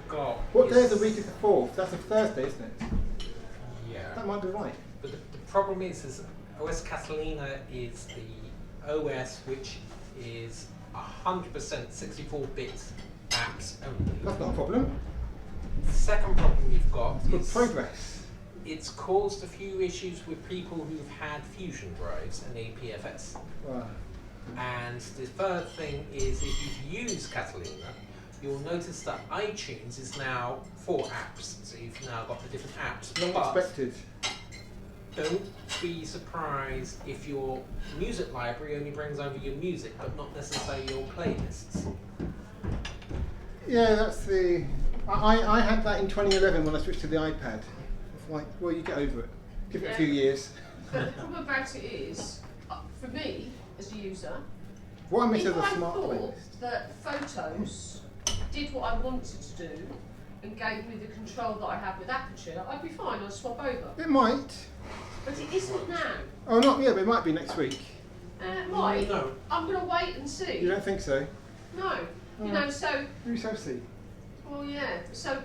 D: got.
A: What day of the week is the 4th? That's a Thursday, isn't it?
D: Yeah. Yeah.
A: That might be right.
D: But the problem is OS Catalina is the OS which is 100% 64-bit apps only.
A: That's not a problem.
D: The second problem you've got
A: It's good
D: is
A: progress.
D: it's caused a few issues with people who've had Fusion drives and APFS.
A: Right.
D: And the third thing is if you've used Catalina, you'll notice that iTunes is now 4 apps. So you've now got the different apps.
A: Not
D: But
A: expected.
D: don't be surprised if your music library only brings over your music, but not necessarily your playlists.
A: Yeah, that's the. I had that in 2011 when I switched to the iPad. It's like, well, you get over it. Give it a few years.
E: But the problem about it is, for me as a user,
A: What I miss
E: if
A: is a
E: I
A: smart
E: thought
A: playlist.
E: that Photos did what I wanted to do and gave me the control that I have with Aperture, I'd be fine. I'd swap over.
A: It might.
E: But it isn't now.
A: Oh, not yet, but it might be next week.
E: It might.
D: No.
E: I'm going to wait and see.
A: You don't think so?
E: No. You know, so.
A: We shall see.
E: Well, yeah. So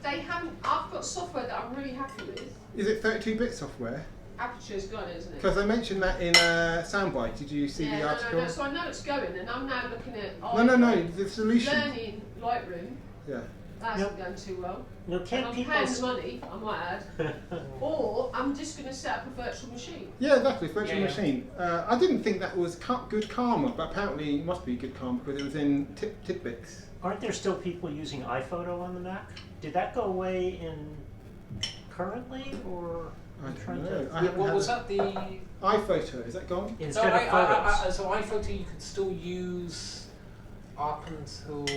E: they haven't. I've got software that I'm really happy with.
A: Is it 32-bit software?
E: Aperture's got it, isn't it?
A: Because I mentioned that in Soundbite. Did you see the article?
E: No. So I know it's going, and I'm now looking at.
A: No. The solution.
E: Learning Lightroom.
A: Yeah.
E: That hasn't gone too well.
C: Now,
E: And
C: can't
E: I'm
C: people?
E: paying the money, I might add. Or I'm just going to set up a virtual machine.
A: Yeah, exactly. Virtual
D: Yeah.
A: machine. I didn't think that was good karma, but apparently it must be good karma because it was in tidbits.
C: Aren't there still people using iPhoto on the Mac? Did that go away in currently, or
A: I
C: I'm
A: don't
C: trying
A: know.
C: to-
A: I
D: Yeah,
A: haven't
D: what
A: had
D: was
A: a-
D: that? The
A: iPhoto, is that gone?
C: instead of photos?
D: So iPhoto you could still use up until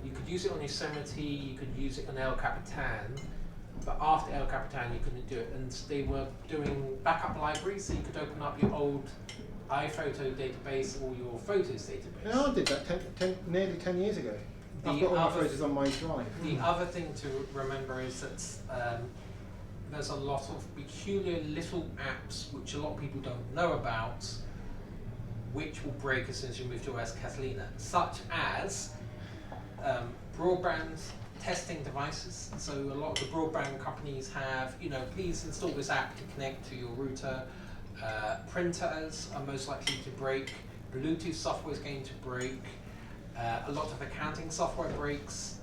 D: you could use it on Yosemite, you could use it on El Capitan, but after El Capitan you couldn't do it. And they were doing backup libraries, so you could open up your old iPhoto database or your photos database.
A: Yeah, I did that nearly 10 years ago. I've got all my photos on my drive.
D: The other thing to remember is that there's a lot of peculiar little apps which a lot of people don't know about, which will break as soon as you move to OS Catalina, such as broadband testing devices. So a lot of the broadband companies have, please install this app to connect to your router. Printers are most likely to break. Bluetooth software is going to break. A lot of accounting software breaks.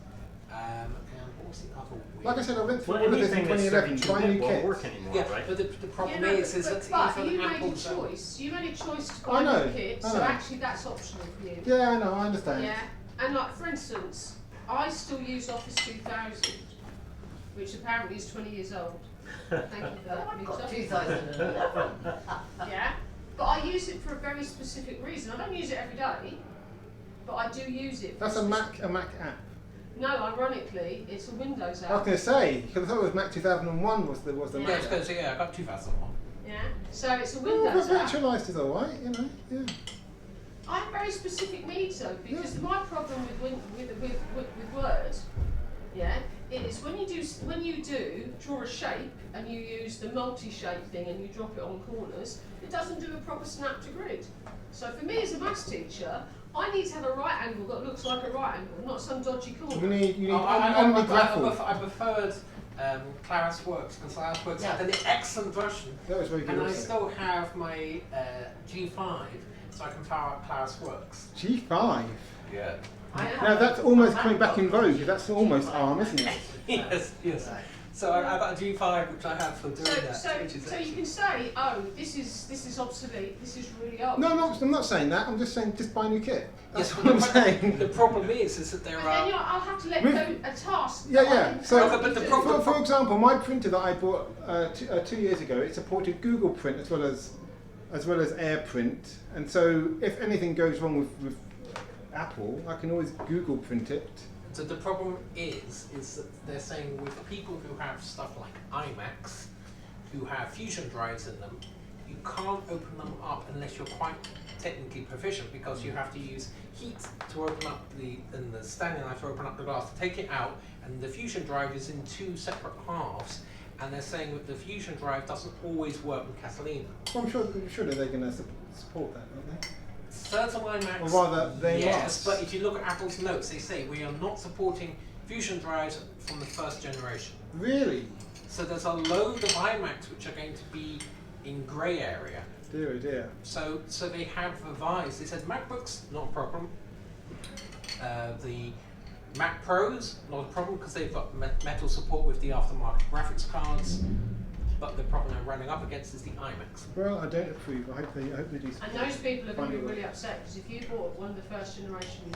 D: And what was the other weird?
A: Like I said, I went through
C: Well,
A: all of this in
C: anything that's
A: 2011, trying
C: 32-bit
A: new
C: won't
A: kits.
C: work anymore,
D: Yeah,
C: right?
D: but the problem
E: Yeah, no,
D: is that
E: but
D: even
E: you made a
D: Apple's
E: choice. You made a choice to
A: I
E: buy
A: know,
E: new kit,
A: I
E: so
A: know.
E: actually that's optional for you.
A: Yeah, I know, I understand.
E: Yeah, and like for instance, I still use Office 2000, which apparently is 20 years old. Thank you for that.
F: I've got
E: Victor.
F: 2011.
E: Yeah, but I use it for a very specific reason. I don't use it every day, but I do use it. For
A: That's a Mac app.
E: No, ironically, it's a Windows
A: I was
E: app.
A: going to say, because I thought it was Mac 2001 was the
E: Yeah.
D: Yeah, I
A: Mac
D: was
A: app.
D: going to say, I got 2001.
E: Yeah, so it's a
A: Oh, but
E: Windows app.
A: virtualised is alright, yeah.
E: I have very specific needs though, because my problem with Word, yeah, is when you do draw a shape and you use the multi-shape thing and you drop it on corners, it doesn't do a proper snap to grid. So for me as a maths teacher, I need to have a right angle that looks like a right angle, not some dodgy
A: You
E: corner.
A: need
D: I
A: omnigraphal.
D: preferred Claris Works, because Claris Works had an excellent version.
A: That was very good
D: And I
A: also.
D: still have my G5, so I can fire up Claris Works.
A: G5.
D: Yeah.
A: Now that's almost coming back in vogue. That's almost ARM, isn't it?
D: Yes. So I got a G5 which I have for doing that.
E: So
D: which is
E: you
D: excellent.
E: can say, oh, this is obsolete, this is really old.
A: No, I'm not saying that. I'm just saying just buy new kit. That's
D: Yes,
A: what I'm saying.
D: The problem is that there
E: But
D: are.
E: then I'll have to let
A: With-
E: go a task.
A: Yeah,
E: that I
A: yeah.
E: can
A: So,
E: currently
D: but the
E: do.
D: problem-
A: for example, my printer that I bought 2 years ago, it supported Google Print as well as AirPrint, and so if anything goes wrong with Apple, I can always Google print it.
D: So the problem is that they're saying with people who have stuff like iMacs, who have Fusion drives in them, you can't open them up unless you're quite technically proficient, because you have to use heat to open up the standing knife to open up the glass to take it out, and the Fusion drive is in 2 separate halves, and they're saying that the Fusion drive doesn't always work with Catalina.
A: Well, I'm sure that they're going to support that, aren't they?
D: Certain iMacs,
A: Or rather, they
D: yes,
A: must.
D: but if you look at Apple's notes, they say we are not supporting Fusion drives from the first generation.
A: Really?
D: So there's a load of iMacs which are going to be in grey area.
A: Dear, oh dear.
D: So they have revised. They said MacBooks, not a problem. The Mac Pros, not a problem because they've got metal support with the aftermarket graphics cards. But the problem they're running up against is the iMacs.
A: Well, I don't approve. I hope they do.
E: And those people are going to be really upset because if you bought one of the first generation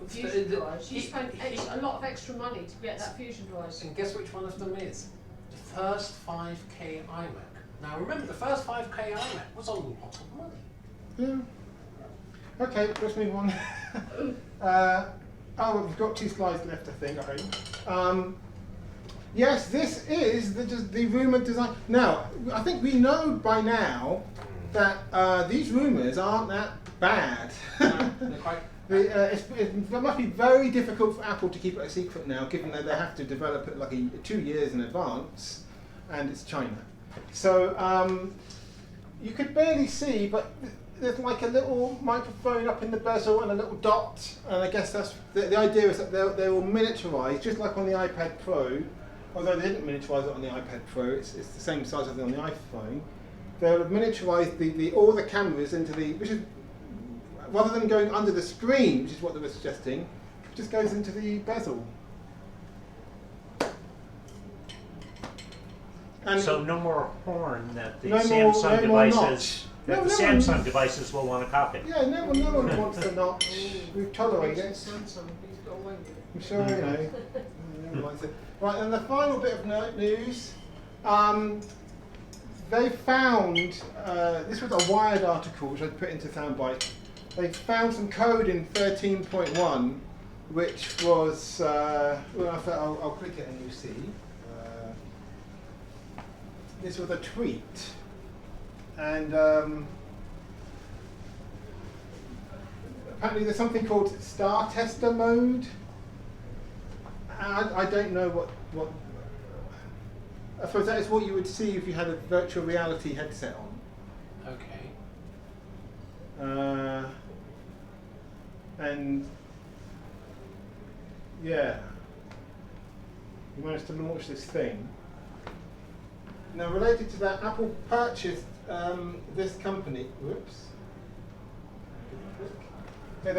E: Fusion drives, you spent a lot of extra money to get that Fusion drive.
D: And guess which one of them is? The first 5K iMac. Now remember, the first 5K iMac was a lot of money.
A: Yeah. Okay, let's move on. We've got 2 slides left, I think. I hope. Yes, this is the rumoured design. Now, I think we know by now that these rumours aren't that bad.
D: They're quite.
A: It must be very difficult for Apple to keep it a secret now, given that they have to develop it like 2 years in advance, and it's China. So you could barely see, but there's like a little microphone up in the bezel and a little dot, and I guess that's the idea is that they will miniaturise, just like on the iPad Pro. Although they didn't miniaturise it on the iPad Pro, it's the same size as on the iPhone. They'll have miniaturised all the cameras into which is, rather than going under the screen, which is what they were suggesting, it just goes into the bezel. And
C: so no more horn that the
A: no
C: Samsung
A: more
C: devices Samsung devices will want to copy.
A: Yeah, no one wants the notch. We tolerate it.
E: Samsung, he's got away with it.
A: I'm sure you know. No one likes it. Right, and the final bit of news. They found, this was a Wired article which I put into Soundbite. They found some code in 13.1 which was, I'll click it and you see. This was a tweet. And apparently there's something called Star Tester mode. I don't know what. I suppose that is what you would see if you had a virtual reality headset on.
D: Okay.
A: And yeah, you managed to launch this thing. Now, related to that, Apple purchased this company. Whoops. Yeah,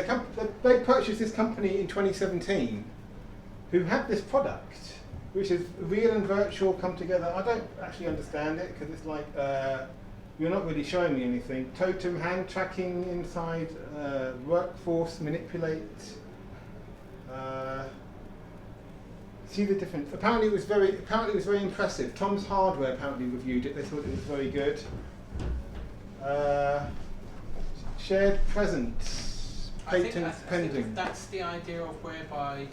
A: they purchased this company in 2017, who had this product, which is real and virtual come together. I don't actually understand it because it's like you're not really showing me anything. Totem hand tracking inside, workforce manipulate. See the difference. Apparently it was very impressive. Tom's Hardware apparently reviewed it. They thought it was very good. Shared presence, patents pending.
D: I think that's the idea of whereby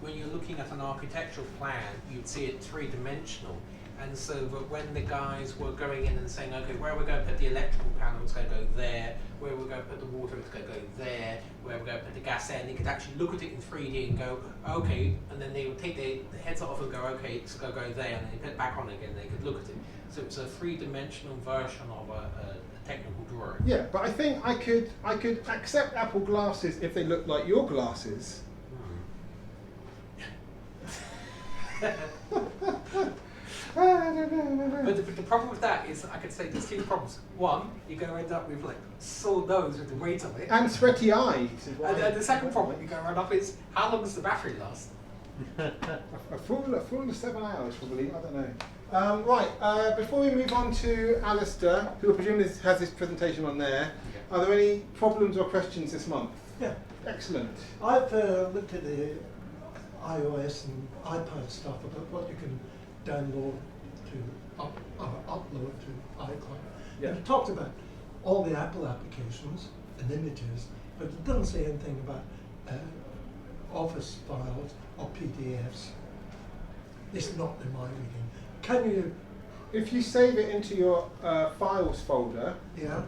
D: when you're looking at an architectural plan, you'd see it 3-dimensional. And so that when the guys were going in and saying, okay, where we're going to put the electrical panel, it's going to go there, where we're going to put the water, it's going to go there, where we're going to put the gas there, and they could actually look at it in 3D and go, okay, and then they would take the headset off and go, okay, it's going to go there, and then they put it back on again, and they could look at it. So it's a 3-dimensional version of a technical drawing.
A: Yeah, but I think I could accept Apple glasses if they look like your glasses.
D: But the problem with that is, I could say there's 2 problems. One, you're going to end up with like sore nose with the weight of it.
A: And sweaty eyes.
D: And the second problem you're going to end up is, how long does the battery last?
A: a full 7 hours probably, I don't know. Right, before we move on to Alistair, who I presume has this presentation on there, are there any problems or questions this month?
G: Yeah.
A: Excellent.
G: I've looked at the iOS and iPad stuff about what you can download to upload to iCloud.
A: Yeah.
G: And it talked about all the Apple applications and images, but it doesn't say anything about Office files or PDFs. It's not in my reading. Can you?
A: If you save it into your files folder,
G: Yeah.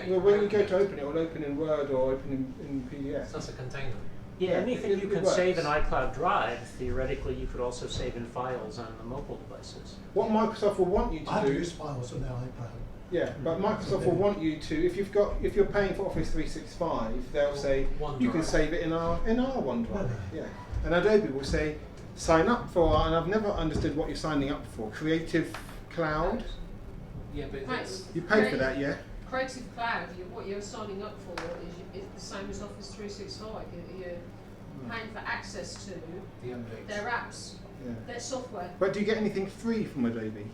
A: well, when you go to open it, it will open in Word or open in PDF.
D: So that's a container.
C: Yeah, anything
A: it
C: you can
A: works.
C: save in iCloud Drive, theoretically you could also save in files on the mobile devices.
A: What Microsoft will want you to
G: I
A: do
G: use files on the iPad.
A: Yeah, but Microsoft will want you to, if you're paying for Office 365, they'll say you can save it in our OneDrive.
G: Really?
A: Yeah, and Adobe will say sign up for, and I've never understood what you're signing up for. Creative Cloud.
D: Yeah, but
E: Right.
D: it's,
A: You pay for that, yeah?
E: Creative Cloud, what you're signing up for is the same as Office 365. You're paying for access to
D: the updates.
E: their apps,
A: Yeah.
E: their software.
A: But do you get anything free from Adobe?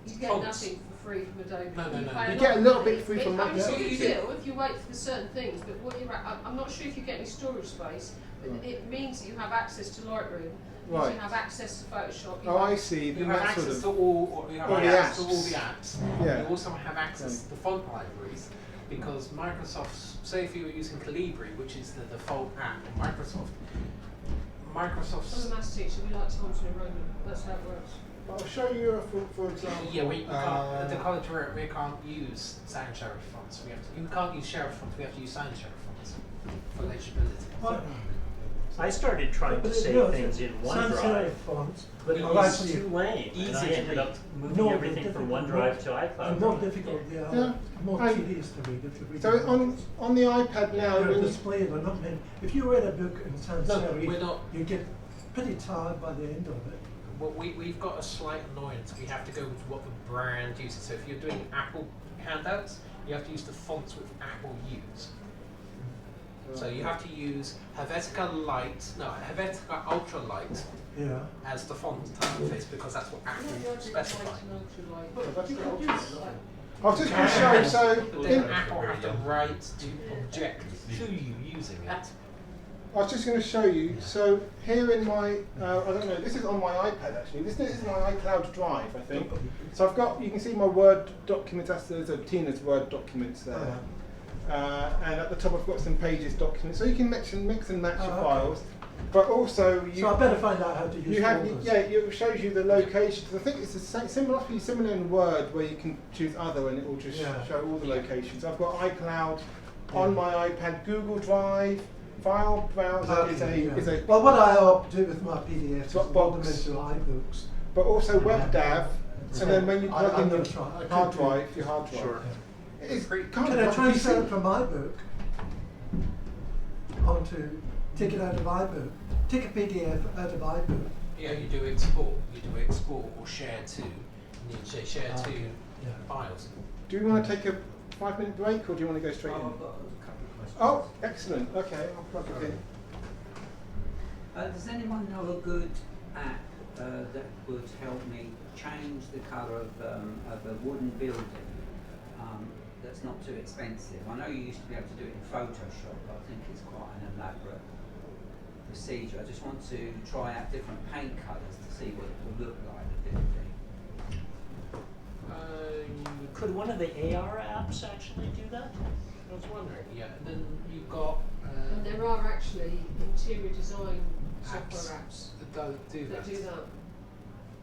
E: You get
D: Fonts.
E: nothing for free from Adobe.
D: No, no, no.
E: pay
A: You
E: lot
A: get a
E: of
A: little
E: money.
A: bit free from
E: It comes
A: Microsoft.
E: with a deal if you wait for certain things, but what I'm not sure if you get any storage space, but
A: Right.
E: it means that you have access to Lightroom,
A: Right.
E: you have access to Photoshop.
A: Oh, I see.
D: You
A: Then
D: have
A: that
D: access
A: sort of,
D: to all you have
A: all the
D: access to
A: apps.
D: all the apps.
A: Yeah.
D: You also have access to the font libraries because Microsoft, say if you were using Calibri, which is the default app of Microsoft,
E: I'm
D: Microsoft's
E: a maths teacher, we like Times New Roman, that's how it works.
A: I'll show you, for example.
D: yeah, we can't, at the college we can't use sans serif fonts. You can't use serif fonts. We have to use sans serif fonts for legibility.
G: What?
C: I started trying to save things in OneDrive,
G: sans-serif fonts
C: but it
G: are
C: was
G: actually
C: too lame, and I
D: easy to
C: ended up
D: read.
C: moving
G: No,
C: everything
G: they're
C: from
G: difficult.
C: OneDrive to
G: and
C: iCloud.
G: more difficult. They are
A: Yeah.
G: more
A: And-
G: tedious to read if you read
A: So
G: them.
A: on the iPad now,
G: They're
A: when you,
G: displayed. They're not meant. If you read a book in sans
D: No,
G: serif,
D: we're not.
G: you get pretty tired by the end of it.
D: Well, we've got a slight annoyance. We have to go with what the brand uses. So if you're doing Apple handouts, you have to use the fonts which Apple use. So you have to use Helvetica Ultralight
G: Yeah.
D: as the font typeface because that's what Apple specified.
A: I was just going to show. So
D: Then
A: in,
D: Apple have the right to object to you using it.
A: I was just going to show you. So here in my, I don't know. This is on my iPad actually. This is my iCloud Drive, I think. So I've got. You can see my Word documents. That's those are Tina's Word documents there. And at the top I've got some Pages documents, so you can mix and match your
G: okay.
A: files. But also you.
G: So I better find out how to use
A: You have,
G: folders.
A: yeah, it shows you the locations. I think it's the same, similar in Word where you can choose other and it will just
G: Yeah.
A: show all the locations. I've got iCloud on my iPad, Google Drive, File Browser is a,
G: Well, what I ought to do with my PDFs is
A: Dropbox.
G: load them into iBooks.
A: but also WebDAV, and then when you plug
G: I'm
A: in
G: gonna
A: your
G: try. I could
A: hard
G: do-
A: drive, your hard drive.
C: Sure.
A: It's kind
G: Can
A: of
G: I
A: like
G: transfer
A: PC.
G: it from iBook onto, take it out of iBook, take a PDF out of iBook?
D: Yeah, you do export. You do export or share to. And you say share to
G: Yeah.
D: files.
A: Do you want to take a 5-minute break or do you want to go straight in?
L: I've got a couple of questions.
A: Oh, excellent. Okay, I'll plug it in.
L: Does anyone know a good app that would help me change the colour of a wooden building that's not too expensive? I know you used to be able to do it in Photoshop, but I think it's quite an elaborate procedure. I just want to try out different paint colours to see what it will look like at different things.
C: Could one of the AR apps actually do that?
D: I was wondering. Yeah, and then you've got.
E: And there are actually interior design
D: Apps.
E: software apps
D: That do
E: that
D: that.
E: do that.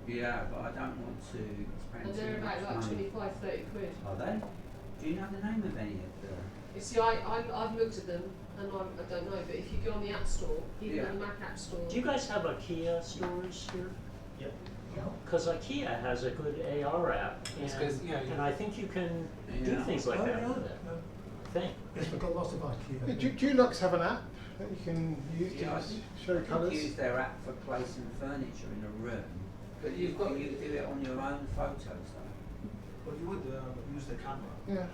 L: Yeah, but I don't want to spend
E: And
L: too
E: they're
L: much
E: about like
L: money.
E: 25-30 quid.
L: Are they? Do you know the name of any of the?
E: You see, I've looked at them and I don't know, but if you go on the App Store, even
L: Yeah.
E: on the Mac App Store.
C: Do you guys have IKEA stores here?
B: Yep.
C: Because IKEA has a good AR app,
D: It's
C: and,
D: 'cause, yeah,
C: and I think you can do
L: Yeah.
C: things like
G: Oh,
C: that
G: yeah.
C: with it. I think.
G: Yes, we've got lots of
A: Yeah,
G: IKEA.
A: Dulux have an app that you can use to
L: Yeah,
A: show
L: I
A: colours.
L: use their app for placing furniture in a room.
D: But you've got.
L: Can you do it on your own photos though?
B: But you would use the camera.
A: Yeah.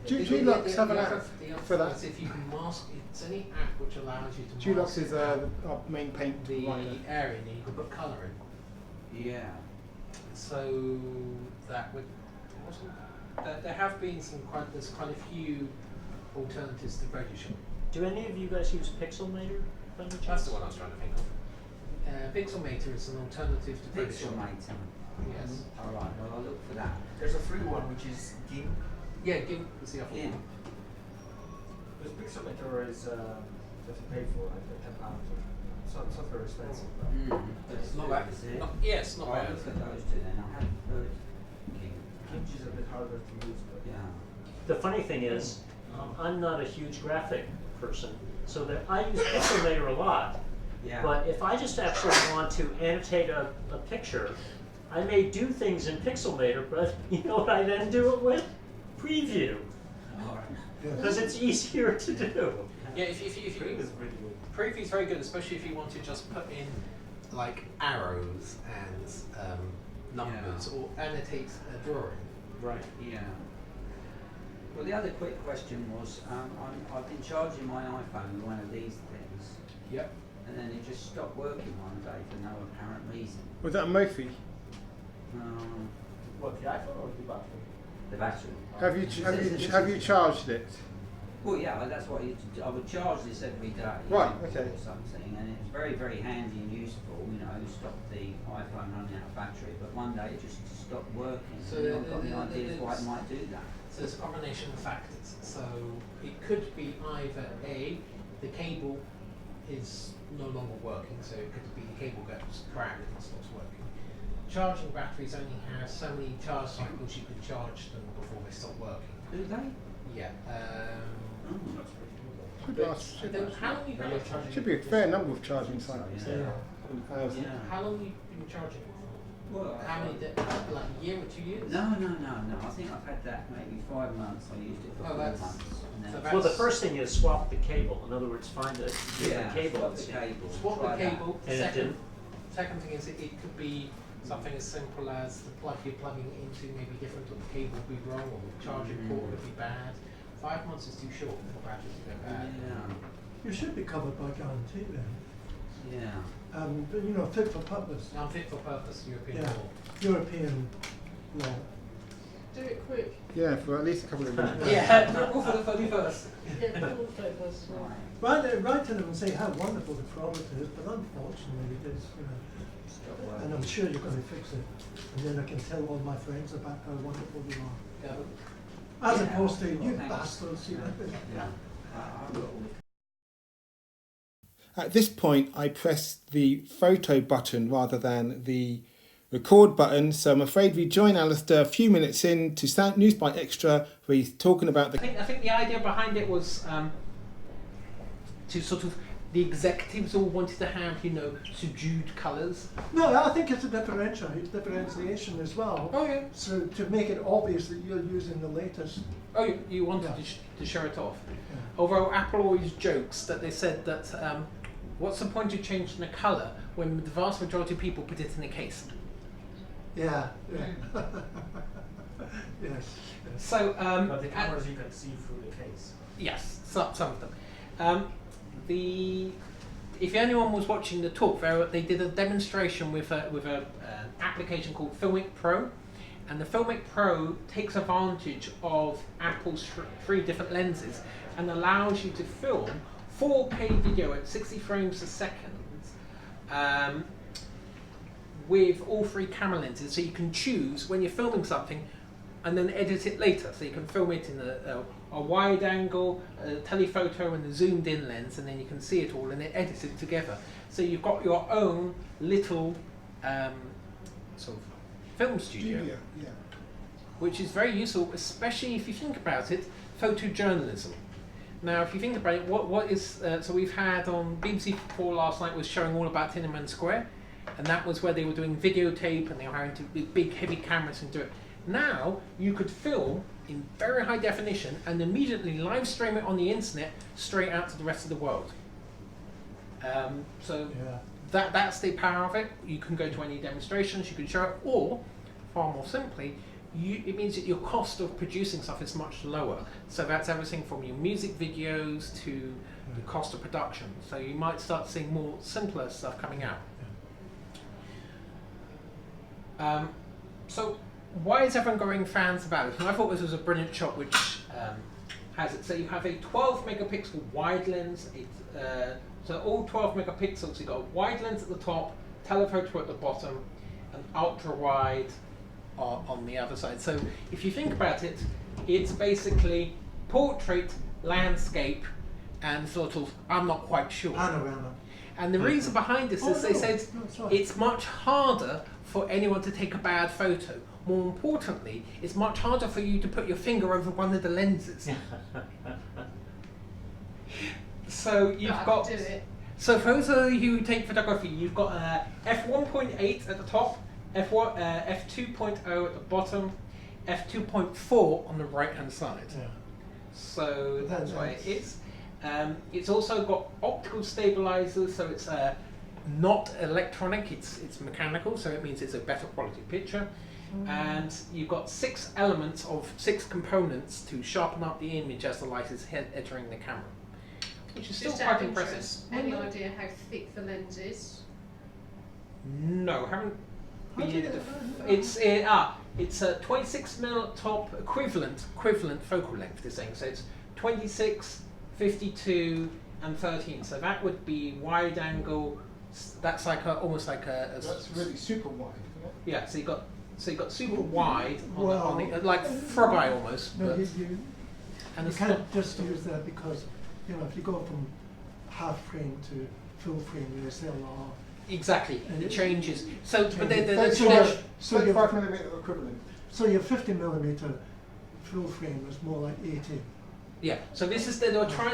D: The-
A: Dulux
D: the-
A: have an
D: the
A: app
D: other- the other
A: for
D: thing
A: that.
D: is if you can mask, it's any app which allows you to
A: Dulux
D: mask
A: is our main paint
D: the
A: writer.
D: area and you can put colour in.
L: Yeah.
D: So that would. There have been there's quite a few alternatives to Photoshop.
C: Do any of you guys use Pixelmator? by any
D: That's
C: chance?
D: the one I was trying to think of. Pixelmator is an alternative to Photoshop.
L: Pixelmator.
D: Yes.
L: Alright, well I'll look for that.
B: There's a free one which is GIMP.
D: Yeah, GIMP is the other
L: Yeah.
D: one.
B: Because Pixelmator is just pay for like £10. It's not very expensive. But
L: It's
D: Not bad.
L: is it?
D: Yes, not
L: I'll
D: bad.
L: look at those two then. I haven't heard King.
B: GIMP is a bit harder to use. But
L: Yeah.
C: The funny thing is, I'm not a huge graphic person, so that I use Pixelmator a lot.
L: Yeah.
C: But if I just actually want to annotate a picture, I may do things in Pixelmator, but you know what I then do it with? Preview,
L: Alright.
C: because it's easier to do.
D: Yeah, if you
B: Preview is really good.
D: Preview is very good, especially if you want to just put in like arrows and numbers, or annotates a drawing.
C: Right.
L: Yeah. Well, the other quick question was, I've been charging my iPhone with one of these things.
D: Yep.
L: And then it just stopped working one day for no apparent reason.
A: Was that a Mophie?
B: What, the iPhone or the battery?
L: The battery.
A: Have you charged it?
L: Well, yeah, that's what I would charge this every day.
A: Right, okay.
L: Or something, and it was very, very handy and useful. You know, stop the iPhone running out of battery. But one day it just stopped working.
D: So
L: and I've got any ideas why it might do that.
D: So it's a combination of factors. So it could be either A, the cable is no longer working, so it could be the cable gets cracked and stops working. Charging batteries only have so many charge cycles you can charge them before they stop working.
L: Do they?
D: Yeah.
A: Should be a fair number of charging cycles.
L: Yeah.
D: How long have you been charging it for?
L: Well,
D: how many? Like a year or 2 years?
L: No. I think I've had that maybe 5 months. I used it for 4 months.
D: So
C: well, the first thing is swap the cable. In other words, find a different cable.
L: Swap the cable.
D: Swap the cable.
C: And
D: second thing is it could be something as simple as the plug you're plugging it into may be different, or the cable will be wrong, or the charging port would be bad. 5 months is too short for batteries to go bad.
L: Yeah.
G: You should be covered by guarantee then.
L: Yeah.
G: But you know, fit for purpose.
D: Now, fit for purpose, European
G: Yeah.
D: law.
G: European law.
E: Do it quick.
A: Yeah, for at least a couple of minutes.
D: Yeah, go for the 31st.
E: Yeah, full focus.
G: Write to them and say how wonderful the product is, but unfortunately it is, you know. And I'm sure you're going to fix it. And then I can tell all my friends about how wonderful you are.
D: Yeah.
G: As opposed to, you bastards, you know.
L: Yeah.
A: At this point, I pressed the photo button rather than the record button, so I'm afraid we join Alistair a few minutes in to Sound News by Extra, where he's talking about the...
D: I think the idea behind it was to sort of, the executives all wanted to have, you know, subdued colours.
G: No, I think it's a differentiation as well.
D: Oh yeah.
G: So to make it obvious that you're using the latest.
D: Oh, you wanted to show it off. Yeah. Although Apple always jokes that they said that what's the point of changing the colour when the vast majority of people put it in a case?
G: Yeah. Yes.
B: So, but the cameras you can see through the case.
D: Yes, some of them. If anyone was watching the talk, they did a demonstration with an application called Filmic Pro, and the Filmic Pro takes advantage of Apple's 3 different lenses and allows you to film 4K video at 60 frames a second with all 3 camera lenses, so you can choose when you're filming something and then edit it later. So you can film it in a wide angle, a telephoto and a zoomed in lens, and then you can see it all and then edit it together. So you've got your own little sort of film studio,
A: yeah.
D: Which is very useful, especially if you think about it, photojournalism. Now, if you think about it, what is, so we've had on BBC 4 last night was showing all about Tiananmen Square, and that was where they were doing videotape and they were having to big heavy cameras and do it. Now, you could film in very high definition and immediately live stream it on the internet straight out to the rest of the world. That's the power of it. You can go to any demonstrations, you can show it, or, far more simply, it means that your cost of producing stuff is much lower. So that's everything from your music videos to the cost of production. So you might start seeing more simpler stuff coming out. So why is everyone going fans about it? And I thought this was a brilliant shot which has it. So you have a 12 megapixel wide lens. So all 12 megapixels, you've got a wide lens at the top, telephoto at the bottom, and ultra wide on the other side. So if you think about it, it's basically portrait, landscape, and sort of, I'm not quite sure.
G: Panorama.
D: And the reason behind this is they said it's much harder for anyone to take a bad photo. More importantly, it's much harder for you to put your finger over one of the lenses. So you've got, so for those of you who take photography, you've got f1.8 at the top, f2.0 at the bottom, f2.4 on the right hand side. Yeah. So that's why it is. It's also got optical stabilizers, so it's not electronic, it's mechanical, so it means it's a better quality picture. And you've got 6 elements of 6 components to sharpen up the image as the light is entering the camera, which is still
E: Just
D: quite
E: out of
D: impressive.
E: interest, any idea how thick the lens is?
D: No, haven't.
G: How do you get
D: It's a 26 mm top equivalent focal length. This thing, so it's 26, 52, and 13. So that would be wide angle. That's like almost like a.
A: That's really super wide, isn't it?
D: Yeah. So you got super wide
G: Well,
D: on the like frog eye almost.
G: No,
D: but,
G: you
D: and it's
G: can't
D: not,
G: just use that because, you know, if you go from half frame to full frame, you SLR.
D: exactly. It changes. So, but
G: Okay.
D: the
G: So
D: flash.
G: So your
A: 35mm equivalent.
G: So your 50mm full frame is more like 80.
D: Yeah. So this is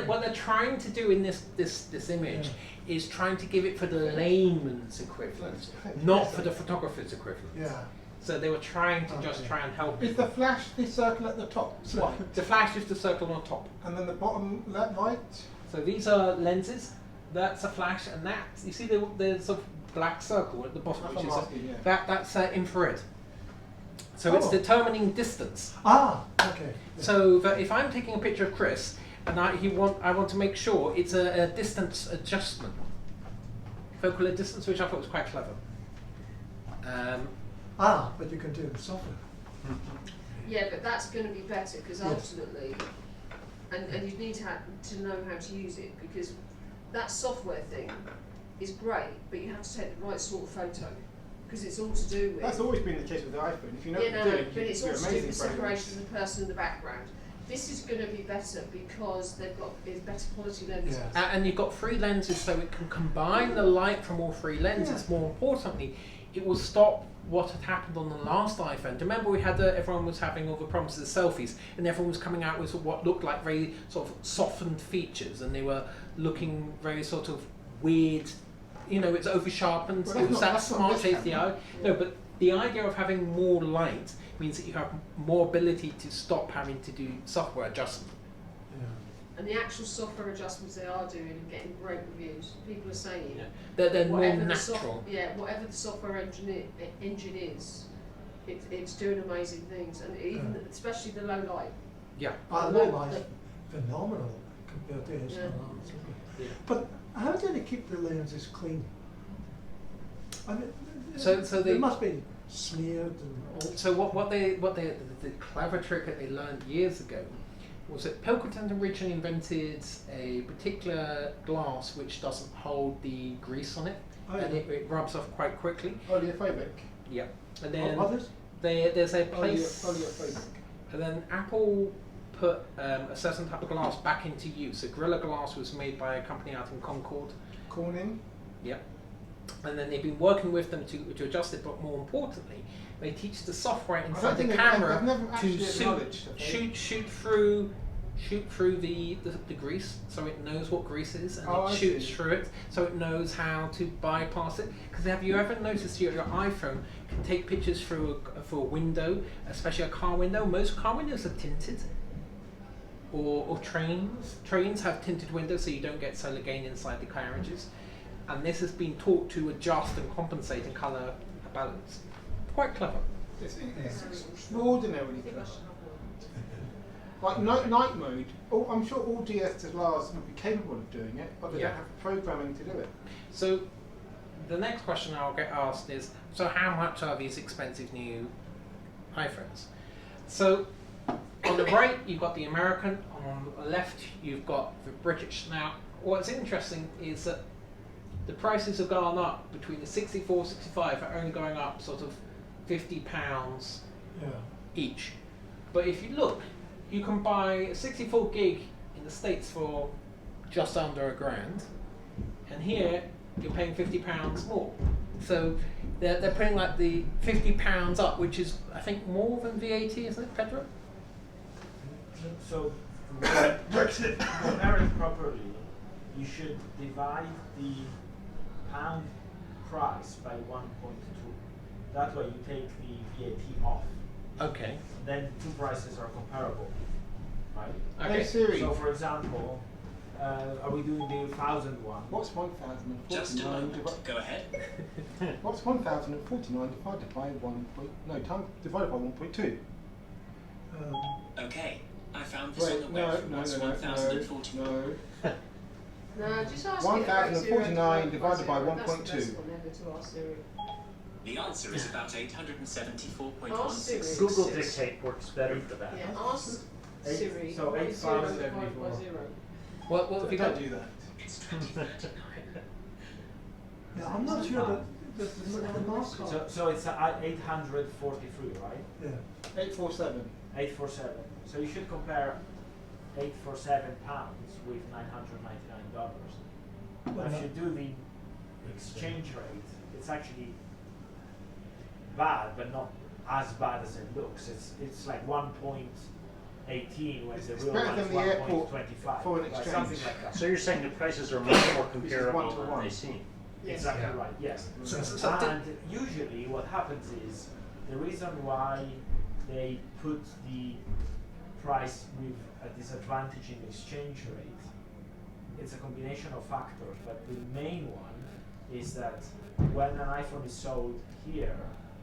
D: what they're trying to do in this image is trying to give it for the layman's equivalent, not for the photographer's equivalent.
G: Yeah.
D: So they were trying to just try and help.
A: Is the flash the circle at the top?
G: So-
A: White.
D: The flash is the circle on top.
A: And then the bottom left, right?
D: So these are lenses. That's a flash, and that you see the sort of black circle at the bottom,
A: That's
D: which
A: what
D: is
A: I'm asking,
D: that's infrared. So it's
G: Oh.
D: determining distance.
G: Ah, okay.
D: So that if I'm taking a picture of Chris and I want to make sure it's a distance adjustment, focal distance, which I thought was quite clever.
G: But you can do it in software.
E: Yeah, but that's going to be better because
G: Yes.
E: ultimately, and you need to know how to use it, because that software thing is great, but you have to take the right sort of photo because it's all to do with.
A: That's always been the case with the iPhone. If you know
E: Yeah,
A: what
E: no,
A: you're doing,
E: but
A: you
E: it's
A: do
E: also to do with
A: amazing
E: the separation
A: programs.
E: of the person in the background. This is going to be better because they've got better quality lenses.
G: Yes.
D: And you've got 3 lenses, so it can combine the light from all 3 lenses.
G: Yeah.
D: More importantly, it will stop what had happened on the last iPhone. Do you remember we had everyone was having all the problems with the selfies, and everyone was coming out with what looked like very sort of softened features, and they were looking very sort of weird. You know, it's over sharpened.
A: Well,
D: It was that
A: that's not
D: smart
A: this
D: chase the
A: camera.
D: eye. No, but the idea of having more light means that you have more ability to stop having to do software adjustment.
E: And the actual software adjustments they are doing are getting great reviews. People are saying
D: Yeah. They're more
E: whatever
D: natural.
E: whatever the software engine is, it's doing amazing things, and even especially the low light.
D: Yeah.
G: Low light's phenomenal compared to SLR.
D: Yeah.
G: But how do they keep the lenses clean? I mean,
D: So
G: they
D: they
G: must be smeared and all.
D: So the clever trick that they learned years ago was that Pilkington originally invented a particular glass which doesn't hold the grease on it, and it rubs off quite quickly.
A: Oleophobic.
D: Yeah. And then
G: Others?
D: there's a place,
A: Oleophobic.
D: and then Apple put a certain type of glass back into use. So Gorilla Glass was made by a company out in Concord.
A: Corning.
D: Yep. And then they've been working with them to adjust it, but more importantly, they teach the software inside the camera
A: I've never
D: to
A: actually acknowledged.
D: shoot through the grease, so it knows what grease is, and
A: I
D: it shoots
A: see.
D: through it, so it knows how to bypass it. Because have you ever noticed your iPhone can take pictures through a window, especially a car window? Most car windows are tinted. Or trains have tinted windows, so you don't get solar gain inside the carriages. And this has been taught to adjust and compensate in colour balance. Quite clever.
A: It's extraordinarily clever. Like night mode, I'm sure all DSLRs would be capable of doing it, but they
D: Yeah.
A: don't have programming to do it.
D: So the next question I'll get asked is, so how much are these expensive new iPhones? So on the right you've got the American, on the left you've got the British. Now what's interesting is that the prices have gone up between the 64, 65 are only going up sort of £50 each. But if you look, you can buy a 64 gig in the States for just under £1,000, and here you're paying £50 more. So they're putting like the £50 up, which is I think more than VAT, isn't it, Pedro?
B: So to compare it properly, you should divide the pound price by 1.2. That way you take the VAT off.
D: Okay.
B: Then two prices are comparable, right?
D: Okay.
A: Hey Siri.
B: So for example, Are we doing the 1,000 one?
A: What's 1,049
K: Just a moment. Go ahead.
A: What's 1,049 divided by 1.2?
K: Okay, I found this on the web. What's 1,049?
E: No, just ask
A: 1,049 divided by 1.2.
E: That's the best one ever to ask Siri.
K: The answer is about 874.16.
C: Google Dictate works better for that.
E: Yeah, ask Siri.
B: So
E: what is 0 divided by
B: 8,074.
E: 0?
D: What have you got?
A: Don't do that.
K: It's 2039.
G: Yeah, I'm not sure that the markup.
B: So it's 843, right?
G: Yeah.
A: 847.
B: 847. So you should compare 847 pounds with $999. But if you do the exchange rate, it's actually bad, but not as bad as it looks. It's like 1.18 when the
A: It's
B: real
A: better
B: one is
A: than the airport
B: 1.25.
A: foreign
B: Right,
A: exchange.
B: something like that.
C: So you're saying the prices are much more comparable than
A: one-to-one.
C: they seem?
B: Exactly
D: Yeah.
B: right, yes.
D: So
B: And usually what happens is the reason why they put the price with a disadvantage in the exchange rate, it's a combination of factors, but the main one is that when an iPhone is sold here,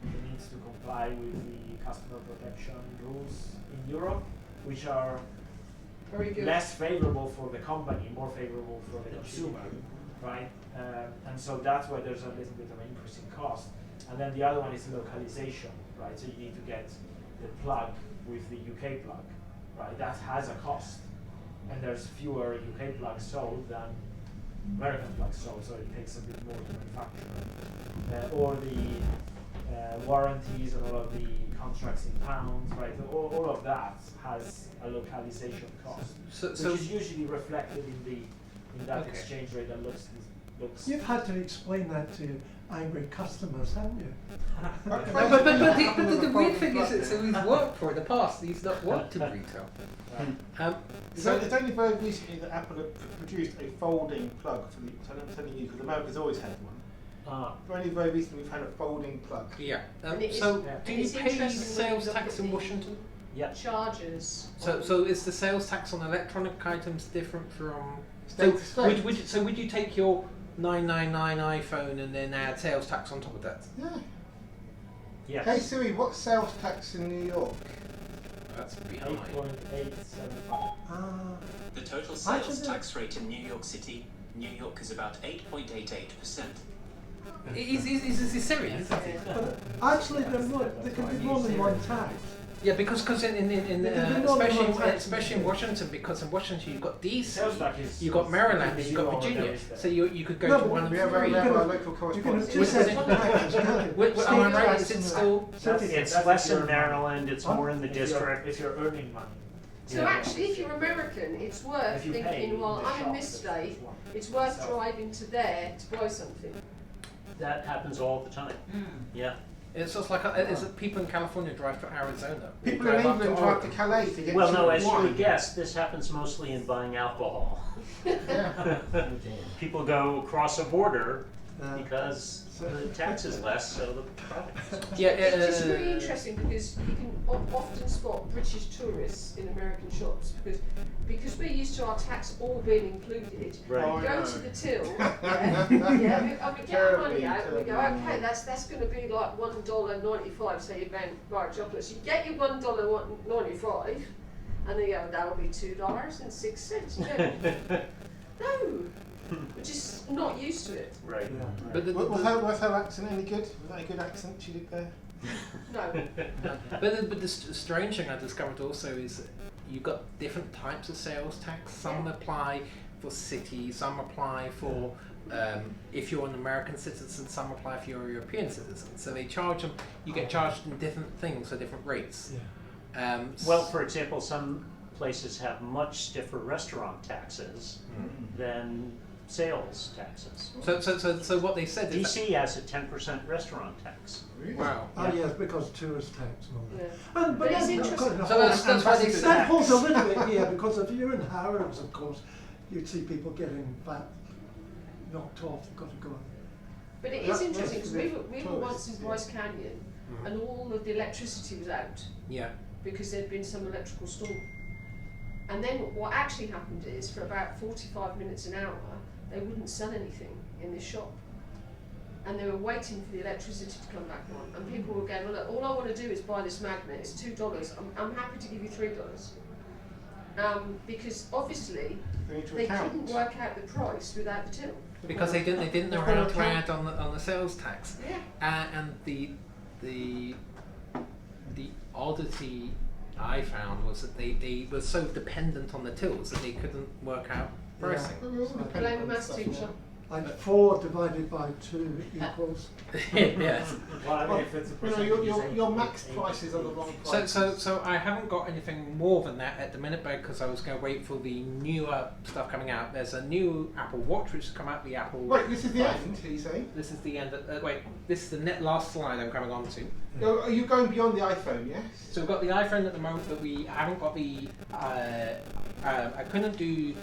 B: it needs to comply with the customer protection rules in Europe, which are
E: Very good.
B: less favorable for the company, more favorable for the consumer, right? And so that's why there's a little bit of an increase in cost. And then the other one is localization, right? So you need to get the plug with the UK plug, right? That has a cost. And there's fewer UK plugs sold than American plugs sold, so it takes a bit more to manufacture. Or the warranties and all of the contracts in pounds, right? All of that has a localization cost,
D: So
B: which is usually reflected in that
D: Okay.
B: exchange rate that looks.
G: You've had to explain that to angry customers, haven't you?
D: but the weird thing is that so he's worked for in the past, he's not worked in retail.
A: So it's only very recently that Apple have produced a folding plug for the. So I'm telling you because America's always had one. Only very recently we've had a folding plug.
D: Yeah.
E: And it is-
D: So
E: and
D: do you
E: it's
D: pay
E: interesting when you
D: sales
E: look
D: tax
E: at
D: in
E: the
D: Washington?
C: Yeah.
E: Charges.
D: So is the sales tax on electronic items different from?
A: State to
D: So
A: state.
D: would you take your 999 iPhone and then add sales tax on top of that?
A: Yeah.
C: Yes.
A: Hey Siri, what's sales tax in New York?
D: That's behind.
B: 8.875.
K: The total
G: I
K: sales
G: should-
K: tax rate in New York City, New York is about 8.88%.
D: Is serious?
G: But actually, there can be more than one tax.
D: Yeah, because in
G: There can be more than
D: especially
G: one tax.
D: especially in Washington, because in Washington you've got DC,
B: Sales tax is-
D: you've got Maryland,
B: is
D: you've got
B: zero,
D: Virginia,
B: there is that.
D: so you could go
G: No,
D: to
G: but
D: one of
A: We
D: the
A: have
D: three.
A: our local
G: You can have
A: correspondents.
G: two sets of taxes, can't you?
D: Which
G: State
D: am I right?
G: tax
D: Is it
G: and
D: still?
G: city
C: It's
G: tax.
C: less
B: your
C: in Maryland, it's more in the district.
B: If you're earning money.
E: So
B: Yeah.
E: actually, if you're American, it's worth
B: If you pay
E: thinking, well,
B: the
E: I'm in
B: shop,
E: this
B: there's
E: state,
B: one.
E: it's worth
B: So-
E: driving to there to buy something.
C: That happens all the time. Yeah.
D: It's just like is it people in California drive to Arizona? Or
A: People in
D: drive up
A: England drive to
D: Oregon?
A: Calais to get
C: Well, no,
A: cheap
C: as you
A: wine.
C: would guess, this happens mostly in buying alcohol.
A: Yeah.
C: People go across a border
G: Uh,
C: because the tax is less, so the product is
D: Yeah,
E: It's really interesting because you can often spot British tourists in American shops because we're used to our tax all being included.
C: Right.
E: We go to the till, and we get our money out and we go, okay, that's going to be like $1.95, say you buy a bar of chocolates. You get your $1.95 and they go, that'll be $2.06. You go, no, we're just not used to it.
C: right.
D: But
A: Was her accent any good? Was that a good accent she did there?
E: No.
D: but the strange thing I discovered also is that you've got different types of sales tax. Some apply for cities, some apply for if you're an American citizen, some apply if you're a European citizen. So they charge them. You get charged in different things for different rates.
G: Yeah.
C: Well, for example, some places have much stiffer restaurant taxes than sales taxes.
D: So what they said is
C: DC has a 10% restaurant tax.
A: Really?
D: wow.
G: Oh yes, because tourist tax and all that.
E: Yeah.
G: And,
E: But it's
G: that's
E: interesting.
G: not
D: So that's why they said
G: that holds a little bit here because if you're in Harrods, of course, you'd see people getting VAT knocked off. They've got to go.
E: But it
A: That's
E: is interesting because we were
A: tourists,
E: once in Bryce Canyon and all of the electricity was out
D: Yeah.
E: because there'd been some electrical storm. And then what actually happened is, for about 45 minutes, an hour, they wouldn't sell anything in this shop. And they were waiting for the electricity to come back on. And people were going, well, look, all I want to do is buy this magnet, it's $2, I'm happy to give you $3. Because obviously, they couldn't work out the price without the till.
D: Because they didn't know how to add on the sales tax.
E: Yeah.
D: And the oddity I found was that they were so dependent on the tills that they couldn't work out pricing.
E: Blame a maths teacher.
G: Like 4 divided by 2 equals.
D: Yes.
B: Well, I mean, if it's a
A: your max prices are the wrong price.
D: So I haven't got anything more than that at the minute because I was going to wait for the newer stuff coming out. There's a new Apple Watch which has come out. The Apple.
A: Wait, this is the end. Are you saying?
D: This is the end. Wait, this is the last slide I'm coming on to.
A: Are you going beyond the iPhone? Yes.
D: So we've got the iPhone at the moment, but we haven't got the. I couldn't do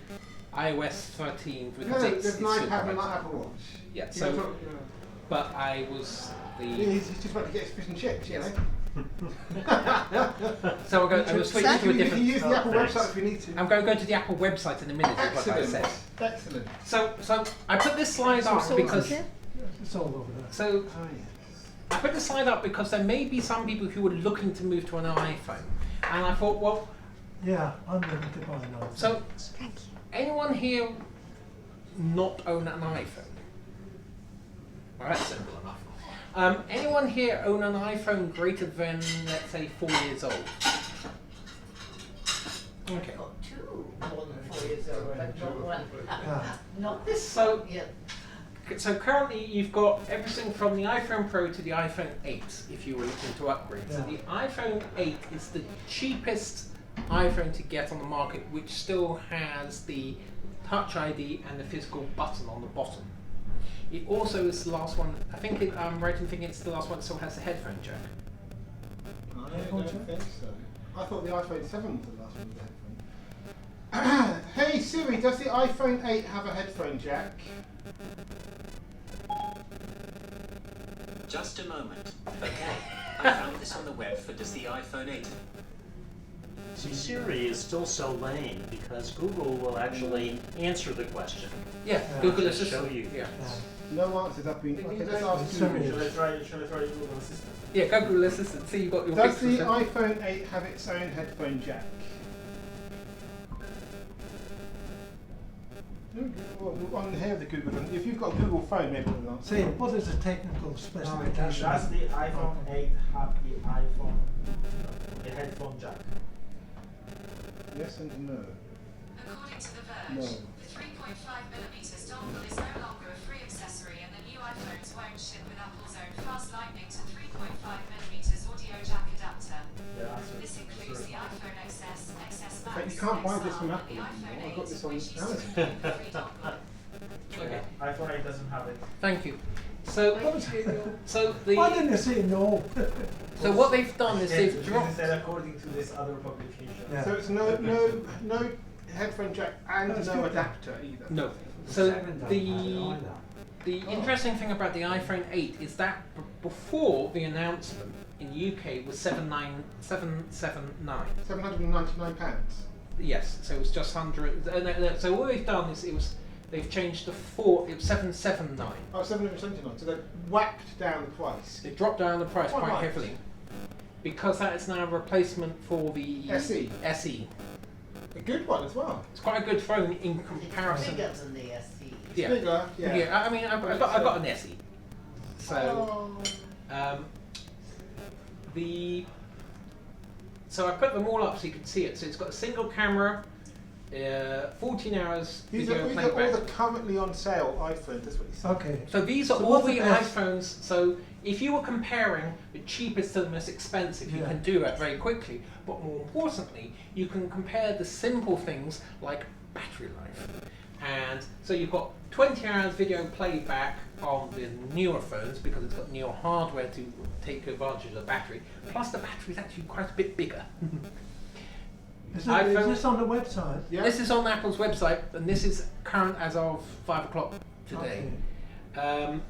D: iOS 13 because
A: there's an iPad and an Apple Watch.
D: Yeah. So, but I was the.
A: He's just about to get his fish and chips, you know.
D: So we're going to switch to a different.
A: You can use the Apple website if you need to.
D: I'm going to go to the Apple website in a minute. Is what I said.
A: Excellent.
D: So I put this slide up because
G: it's all over there.
D: So I put this slide up because there may be some people who were looking to move to an iPhone, and I thought, well,
G: yeah, I'm looking to buy an iPhone.
D: So, anyone here not own an iPhone? Well, that's simple enough. Anyone here own an iPhone greater than, let's say, 4 years old? Okay.
F: I've got 2 more than 4 years old, but not one. Not this
D: So,
F: one yet.
D: So currently you've got everything from the iPhone Pro to the iPhone 8 if you were looking to upgrade. Yeah. So the iPhone 8 is the cheapest iPhone to get on the market, which still has the Touch ID and the physical button on the bottom. It also is the last one, I think I'm right in thinking it's the last one that still has the headphone jack.
A: I don't think so. I thought the iPhone 7 was the last one with the headphone. Hey Siri, does the iPhone 8 have a headphone jack?
K: Just a moment. Okay, I found this on the web for does the iPhone 8.
C: See, Siri is still so lame because Google will actually answer the question.
D: Yeah, Google
C: Just
D: Assistant.
C: show you.
D: Yeah.
A: No answers have been. Okay, let's ask Google.
B: Shall I try Google Assistant?
D: Yeah, go Google Assistant. See, you've got your.
A: Does the iPhone 8 have its own headphone jack? Well, on here the Google. If you've got a Google phone, maybe it'll answer.
G: See, what is the technical specification?
B: Does the iPhone 8 have the headphone jack?
A: Yes and no.
M: According to The Verge,
A: No.
M: the 3.5mm dongle is no longer a free accessory and the new iPhones won't ship with Apple's own fast lightning to 3.5mm audio jack adapter. This includes the iPhone XS, XS Max,
A: But you can't buy this from
M: XR,
A: Apple
M: the
A: anymore.
M: iPhone
A: I got
M: 8,
A: this on
M: which used to
A: Amazon.
M: be a free dongle.
D: Okay.
B: iPhone 8 doesn't have it.
D: Thank you. So the.
G: Why didn't they say no?
D: So what they've done is they've dropped.
B: Said according to this other publication.
G: Yeah.
A: So it's no headphone jack and no adapter either.
D: No. So the interesting thing about the iPhone 8 is that before the announcement in UK was £779.
A: £799.
D: Yes. So it was just 100. No, so all they've done is they've changed the it was 779.
A: Oh, £779. So they've whacked down the price.
D: They dropped down the price quite
A: right.
D: heavily because that is now a replacement for the
A: SE.
D: SE.
A: A good one as well.
D: It's quite a good phone in comparison.
F: Bigger than the SE.
D: Yeah.
A: Bigger, yeah.
D: I mean, I've got an SE. So, so I put them all up so you can see it. So it's got a single camera, 14 hours
A: These
D: video
A: are all
D: playback.
A: the currently on sale iPhones. That's what you said.
G: Okay.
D: So these are
G: So
D: all
G: what's
D: the
G: the best?
D: iPhones. So if you were comparing the cheapest to the most expensive, you can do that very quickly. But more importantly, you can compare the simple things like battery life. And so you've got 20 hours video playback on the newer phones because it's got newer hardware to take advantage of the battery. Plus the battery is actually quite a bit bigger.
G: Is this on the website?
A: Yeah.
D: This is on Apple's website, and this is current as of 5 o'clock today.
G: Okay.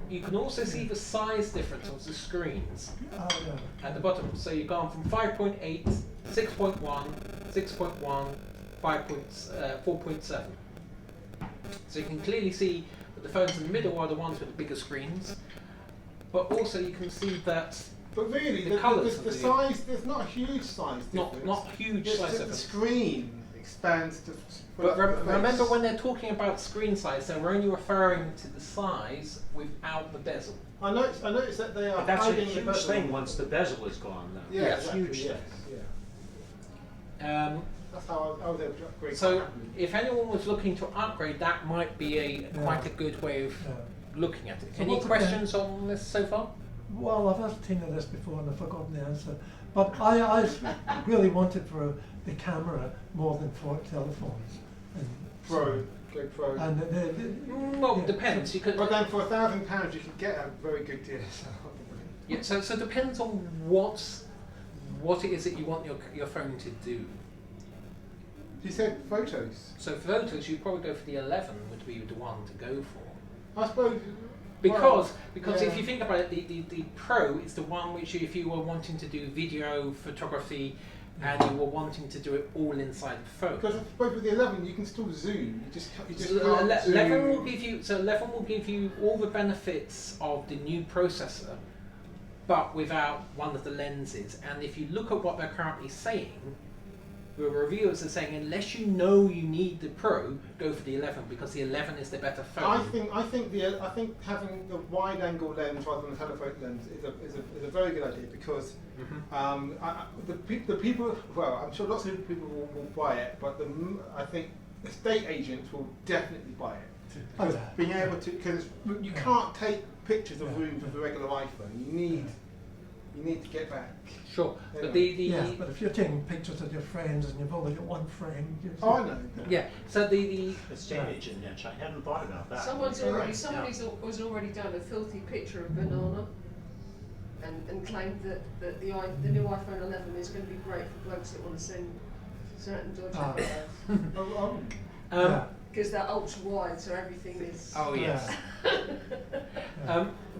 D: You can also see the size difference on the screens
G: Oh, yeah.
D: at the bottom. So you've gone from 5.8 6.1, 6.1, 4.7. So you can clearly see that the phones in the middle are the ones with the bigger screens, but also you can see that.
A: But really,
D: the colours
A: the size, there's not a huge size difference.
D: Not huge
A: It's
D: size
A: just the
D: difference.
A: screen expands to.
D: But remember, when they're talking about screen size, they're only referring to the size without the bezel.
A: I noticed that they are
C: But that's a
A: hiding the
C: huge
A: bezel.
C: thing once the bezel is gone, though.
A: Yeah,
C: That's
A: exactly,
C: huge
A: yes,
C: thing.
A: yeah. That's how I was able to upgrade.
D: So,
A: quite happily.
D: if anyone was looking to upgrade, that might be quite a good way of looking at it.
G: So
D: Any
G: what's the
D: questions on this so far?
G: Well, I've asked Tina this before and I've forgotten the answer. But I really wanted for the camera more than for telephones. And
A: GoPro.
G: And
D: well, depends. You could.
A: But then for £1,000 you could get a very good DSLR.
D: Yeah. So it depends on what it is that you want your phone to do.
A: You said photos.
D: So for photos, you'd probably go for the 11 would be the one to go for.
A: I suppose.
D: Because
A: yeah.
D: if you think about it, the Pro is the one which if you were wanting to do video photography and you were wanting to do it all inside the phone.
A: Because I suppose with the 11 you can still zoom. You just
D: So
A: can't zoom.
D: 11 will give you all the benefits of the new processor, but without one of the lenses. And if you look at what they're currently saying, the reviewers are saying unless you know you need the Pro, go for the 11 because the 11 is the better phone.
A: I think having the wide angle lens rather than the telephoto lens is a very good idea because the people, well, I'm sure lots of people will buy it, but I think estate agents will definitely buy it because being able to, because you can't take pictures of rooms with a regular iPhone. You need to get back.
D: Sure,
A: anyway.
D: but
G: but if you're taking pictures of your friends and you've only got one frame,
A: I know.
D: Yeah. So the
C: estate agent niche, I hadn't thought about that.
E: Somebody's already done a filthy picture of banana, and claimed that the new iPhone 11 is going to be great for blokes that want to send certain dodgy photos. Because they're ultra wide, so everything is.
D: Oh yes.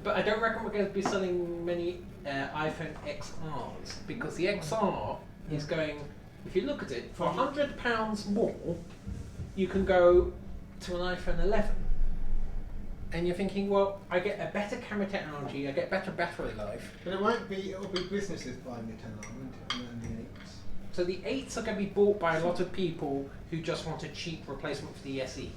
D: But I don't reckon we're going to be selling many iPhone XRs because the XR is going. If you look at it, for £100 more, you can go to an iPhone 11. And you're thinking, well, I get a better camera technology, I get better battery life.
A: But it will be businesses buying the 10R, won't it? And then the 8s.
D: So the 8s are going to be bought by a lot of people who just want a cheap replacement for the SE.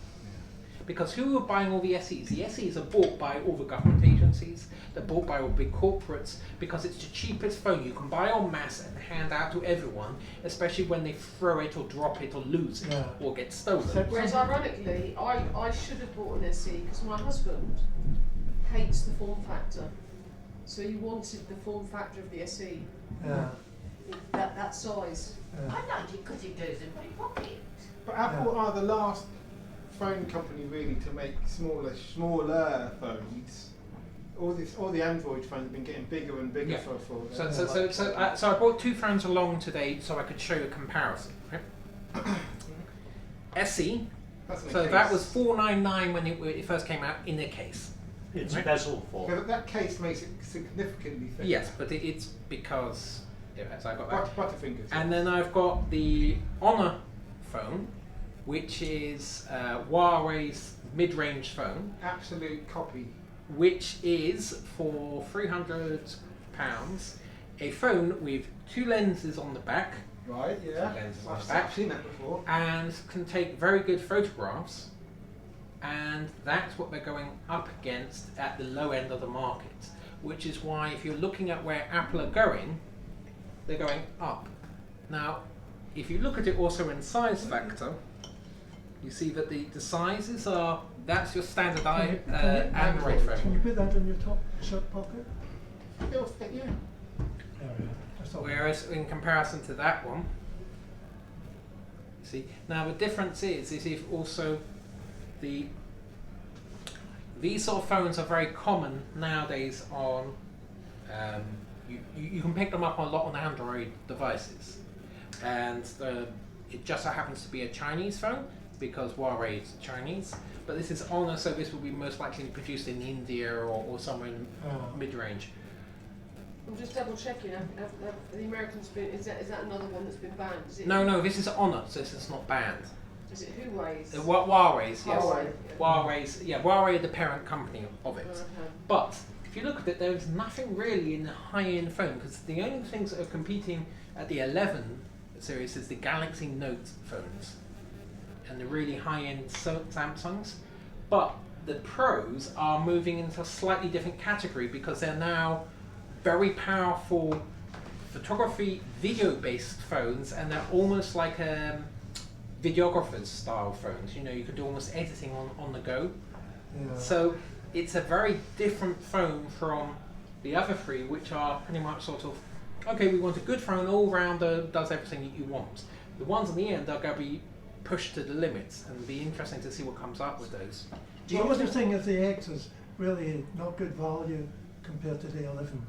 D: Because who are buying all the SEs? The SEs are bought by all the government agencies, they're bought by all big corporates, because it's the cheapest phone you can buy en masse and hand out to everyone, especially when they throw it or drop it or lose it or get stolen.
E: Whereas ironically, I should have bought an SE because my husband hates the form factor. So he wanted the form factor of the SE. That size.
F: I liked it because it goes in my pocket.
A: But Apple are the last phone company really to make smaller phones. All the Android phones have been getting bigger and bigger for.
D: So I brought two phones along today so I could show you a comparison. Right? SE. So that was $499 when it first came out in a case.
C: It's bezel for.
A: Yeah, but that case makes it significantly thicker.
D: Yes, but it's because. So I got that.
A: Butterfingers.
D: And then I've got the Honor phone, which is Huawei's mid-range phone.
A: Absolute copy.
D: Which is for £300, a phone with two lenses on the back.
A: Right, yeah. I've seen that before.
D: And can take very good photographs. And that's what they're going up against at the low end of the market. Which is why if you're looking at where Apple are going, they're going up. Now, if you look at it also in size factor, you see that the sizes are, that's your standard Android phone.
G: Can you put that in your top shirt pocket?
A: It'll fit, yeah.
D: Whereas in comparison to that one, you see, now the difference is if also these sort of phones are very common nowadays on, you can pick them up a lot on Android devices. And it just so happens to be a Chinese phone, because Huawei is Chinese, but this is Honor, so this will be most likely produced in India or somewhere in mid-range.
E: I'm just double checking. Have the Americans been? Is that another one that's been banned? Is it
D: No, this is Honor, so this is not banned.
E: Is it Huawei's?
D: Huawei's, yes.
E: Huawei.
D: Huawei's, yeah, Huawei are the parent company of it.
E: Uh-huh.
D: But if you look at it, there's nothing really in the high-end phone, because the only things that are competing at the 11 series is the Galaxy Note phones and the really high-end Samsungs. But the Pros are moving into a slightly different category because they're now very powerful photography, video-based phones, and they're almost like videographers style phones. You know, you can do almost editing on the go.
G: Yeah.
D: So it's a very different phone from the other three, which are pretty much sort of, okay, we want a good phone all round that does everything that you want. The ones in the end are going to be pushed to the limits, and it'll be interesting to see what comes up with those.
G: So what you're saying is the X is really not good value compared to the 11?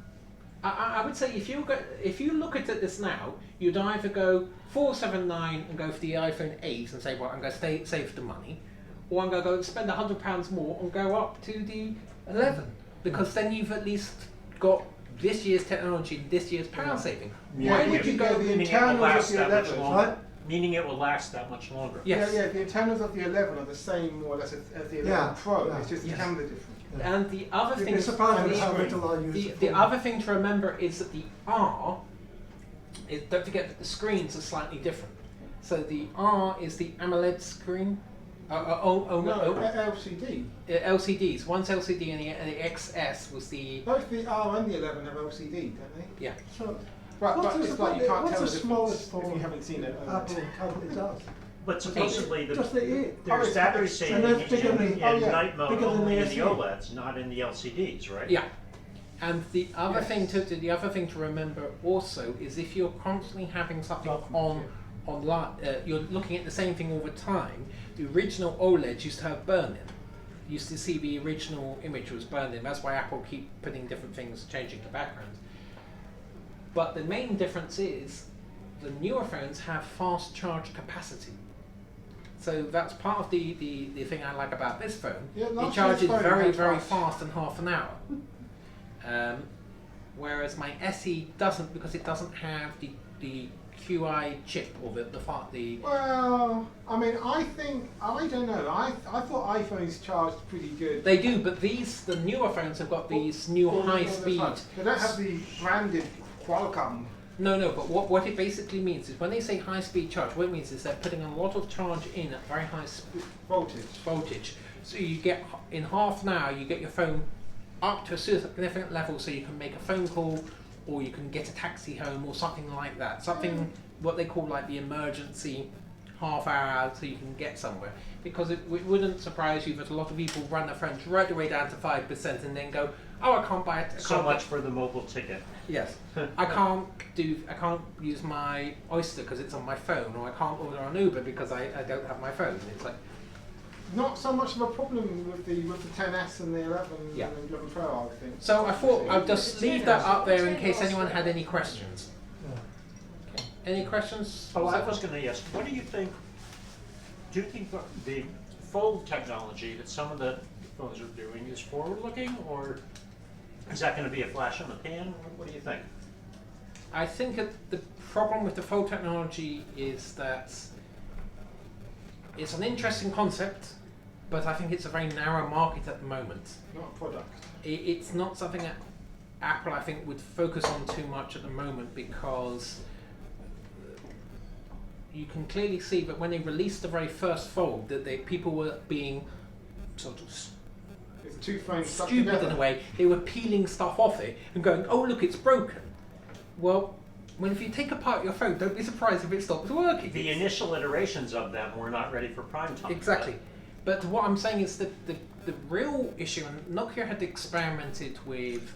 D: I would say if you look at this now, you'd either go 479 and go for the iPhone 8 and say, well, I'm going to save the money, or I'm going to go spend £100 more and go up to the 11, because then you've at least got this year's technology, this year's power saving.
A: Yeah,
D: Why would you go
A: the
C: Meaning it will
A: internals
C: last
A: of the
C: that much
A: 11?
C: longer. Meaning it will last that much longer.
D: Yes.
A: Yeah, the internals of the 11 are the same more or less as the 11 Pro.
G: Yeah.
A: It's just the
D: Yes.
A: camera different.
G: Yeah.
D: And the other
G: You'd
D: thing,
G: be surprised how little I use
D: the,
G: it
D: the
G: for.
D: other thing to remember is that the R, don't forget that the screens are slightly different. So the R is the AMOLED screen.
A: LCD.
D: LCDs. One's LCD and the XS was the.
A: Both the R and the 11 have LCD, don't they?
D: Yeah.
G: So,
A: But
G: what's
A: it's
G: the-
A: like you can't
G: what's
A: tell
G: the
A: the
G: smallest
A: difference if
G: phone
A: you haven't seen it.
G: Apple currently does?
C: But supposedly
G: Just the 8.
C: there's battery saving
G: and that's bigger than-
C: night mode
G: bigger than
C: only
G: the
C: in the
G: SE.
C: OLEDs, not in the LCDs, right?
D: Yeah. And the other
A: Yes.
D: the other thing to remember also is if you're constantly having something online, you're looking at the same thing all the time. The original OLEDs used to have burn-in. You used to see the original image was burned in. That's why Apple keep putting different things, changing the background. But the main difference is the newer phones have fast charge capacity. So that's part of the thing I like about this phone.
A: Yeah,
D: It
A: last
D: charges
A: year's phone
D: very,
A: had
D: very
A: fast.
D: fast in half an hour. Whereas my SE doesn't, because it doesn't have the QI chip or the
A: Well, I mean, I don't know. I thought iPhones charged pretty good.
D: They do, but the newer phones have got these new high speed.
A: They don't have the branded Qualcomm.
D: No, but what it basically means is when they say high speed charge, what it means is they're putting a lot of charge in at very high voltage. So you get, in half an hour, you get your phone up to a significant level so you can make a phone call or you can get a taxi home or something like that. Something, what they call like the emergency half hour so you can get somewhere. Because it wouldn't surprise you that a lot of people run their phones right the way down to 5% and then go, oh, I can't buy it.
C: So much for the mobile ticket.
D: Yes. I can't use my Oyster because it's on my phone, or I can't order an Uber because I don't have my phone. It's like,
A: not so much of a problem with the 10S and the 11
D: Yeah.
A: and the 11 Pro, I think.
D: so I thought I'd just leave that up there in case anyone had any questions. Okay. Any questions?
C: Oh, I was going to ask, what do you think? Do you think the fold technology that some of the phones are doing is forward-looking, or is that going to be a flash in the pan? What do you think?
D: I think that the problem with the fold technology is that it's an interesting concept, but I think it's a very narrow market at the moment.
A: Not a product.
D: It's not something that Apple, I think, would focus on too much at the moment because you can clearly see that when they released the very first fold, that people were being sort of
A: It's two phones stuck
D: stupid
A: together.
D: in a way. They were peeling stuff off it and going, oh look, it's broken. Well, if you take apart your phone, don't be surprised if it stops working.
C: The initial iterations of them were not ready for prime time.
D: Exactly. But what I'm saying is that the real issue, and Nokia had experimented with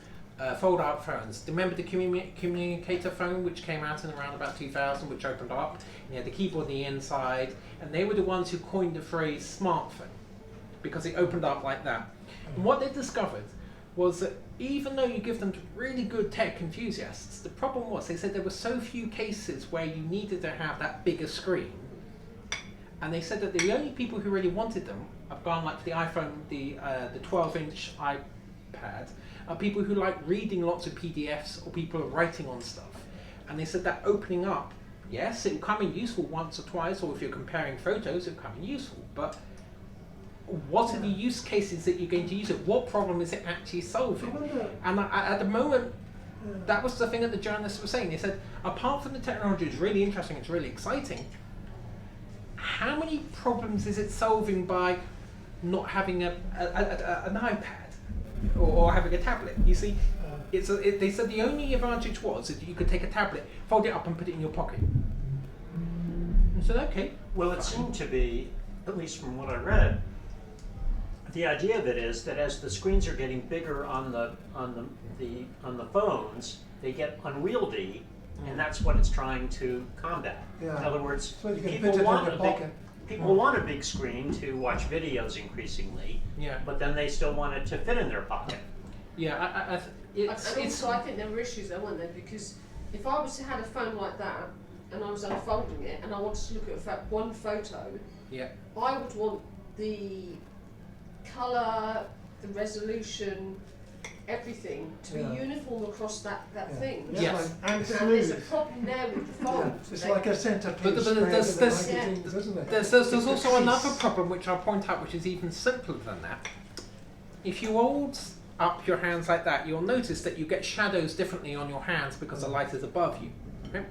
D: fold-out phones. Remember the communicator phone, which came out in around about 2000, which opened up, and you had the keyboard on the inside, and they were the ones who coined the phrase smartphone, because it opened up like that. And what they discovered was that even though you give them to really good tech enthusiasts, the problem was they said there were so few cases where you needed to have that bigger screen. And they said that the only people who really wanted them have gone like for the iPhone, the 12-inch pad are people who like reading lots of PDFs or people who are writing on stuff. And they said that opening up, yes, it will come in useful once or twice, or if you're comparing photos, it will come in useful. But what are the use cases that you're going to use it? What problem is it actually solving? And at the moment, that was the thing that the journalists were saying. They said, apart from the technology is really interesting, it's really exciting, how many problems is it solving by not having an iPad or having a tablet? You see, they said the only advantage was that you could take a tablet, fold it up and put it in your pocket. I said, okay.
C: Well, it seemed to be, at least from what I read, the idea of it is that as the screens are getting bigger on the phones, they get unwieldy, and that's what it's trying to combat.
G: Yeah.
C: In other words,
G: So you can
C: people
G: fit it
C: want
G: in
C: a
G: your
C: big
G: pocket.
C: people want a big screen to watch videos increasingly, but then they still want it to fit in their pocket.
D: Yeah,
E: And also, I think there were issues there, weren't there? Because if I was to have a phone like that and I was unfolding it and I wanted to look at one photo, I would want the colour, the resolution, everything to be uniform across that thing.
A: Yes, and
E: there's a problem there with the phone.
G: It's like a centre piece.
D: But there's also another problem which I'll point out, which is even simpler than that. If you hold up your hands like that, you'll notice that you get shadows differently on your hands because the light is above you. Okay?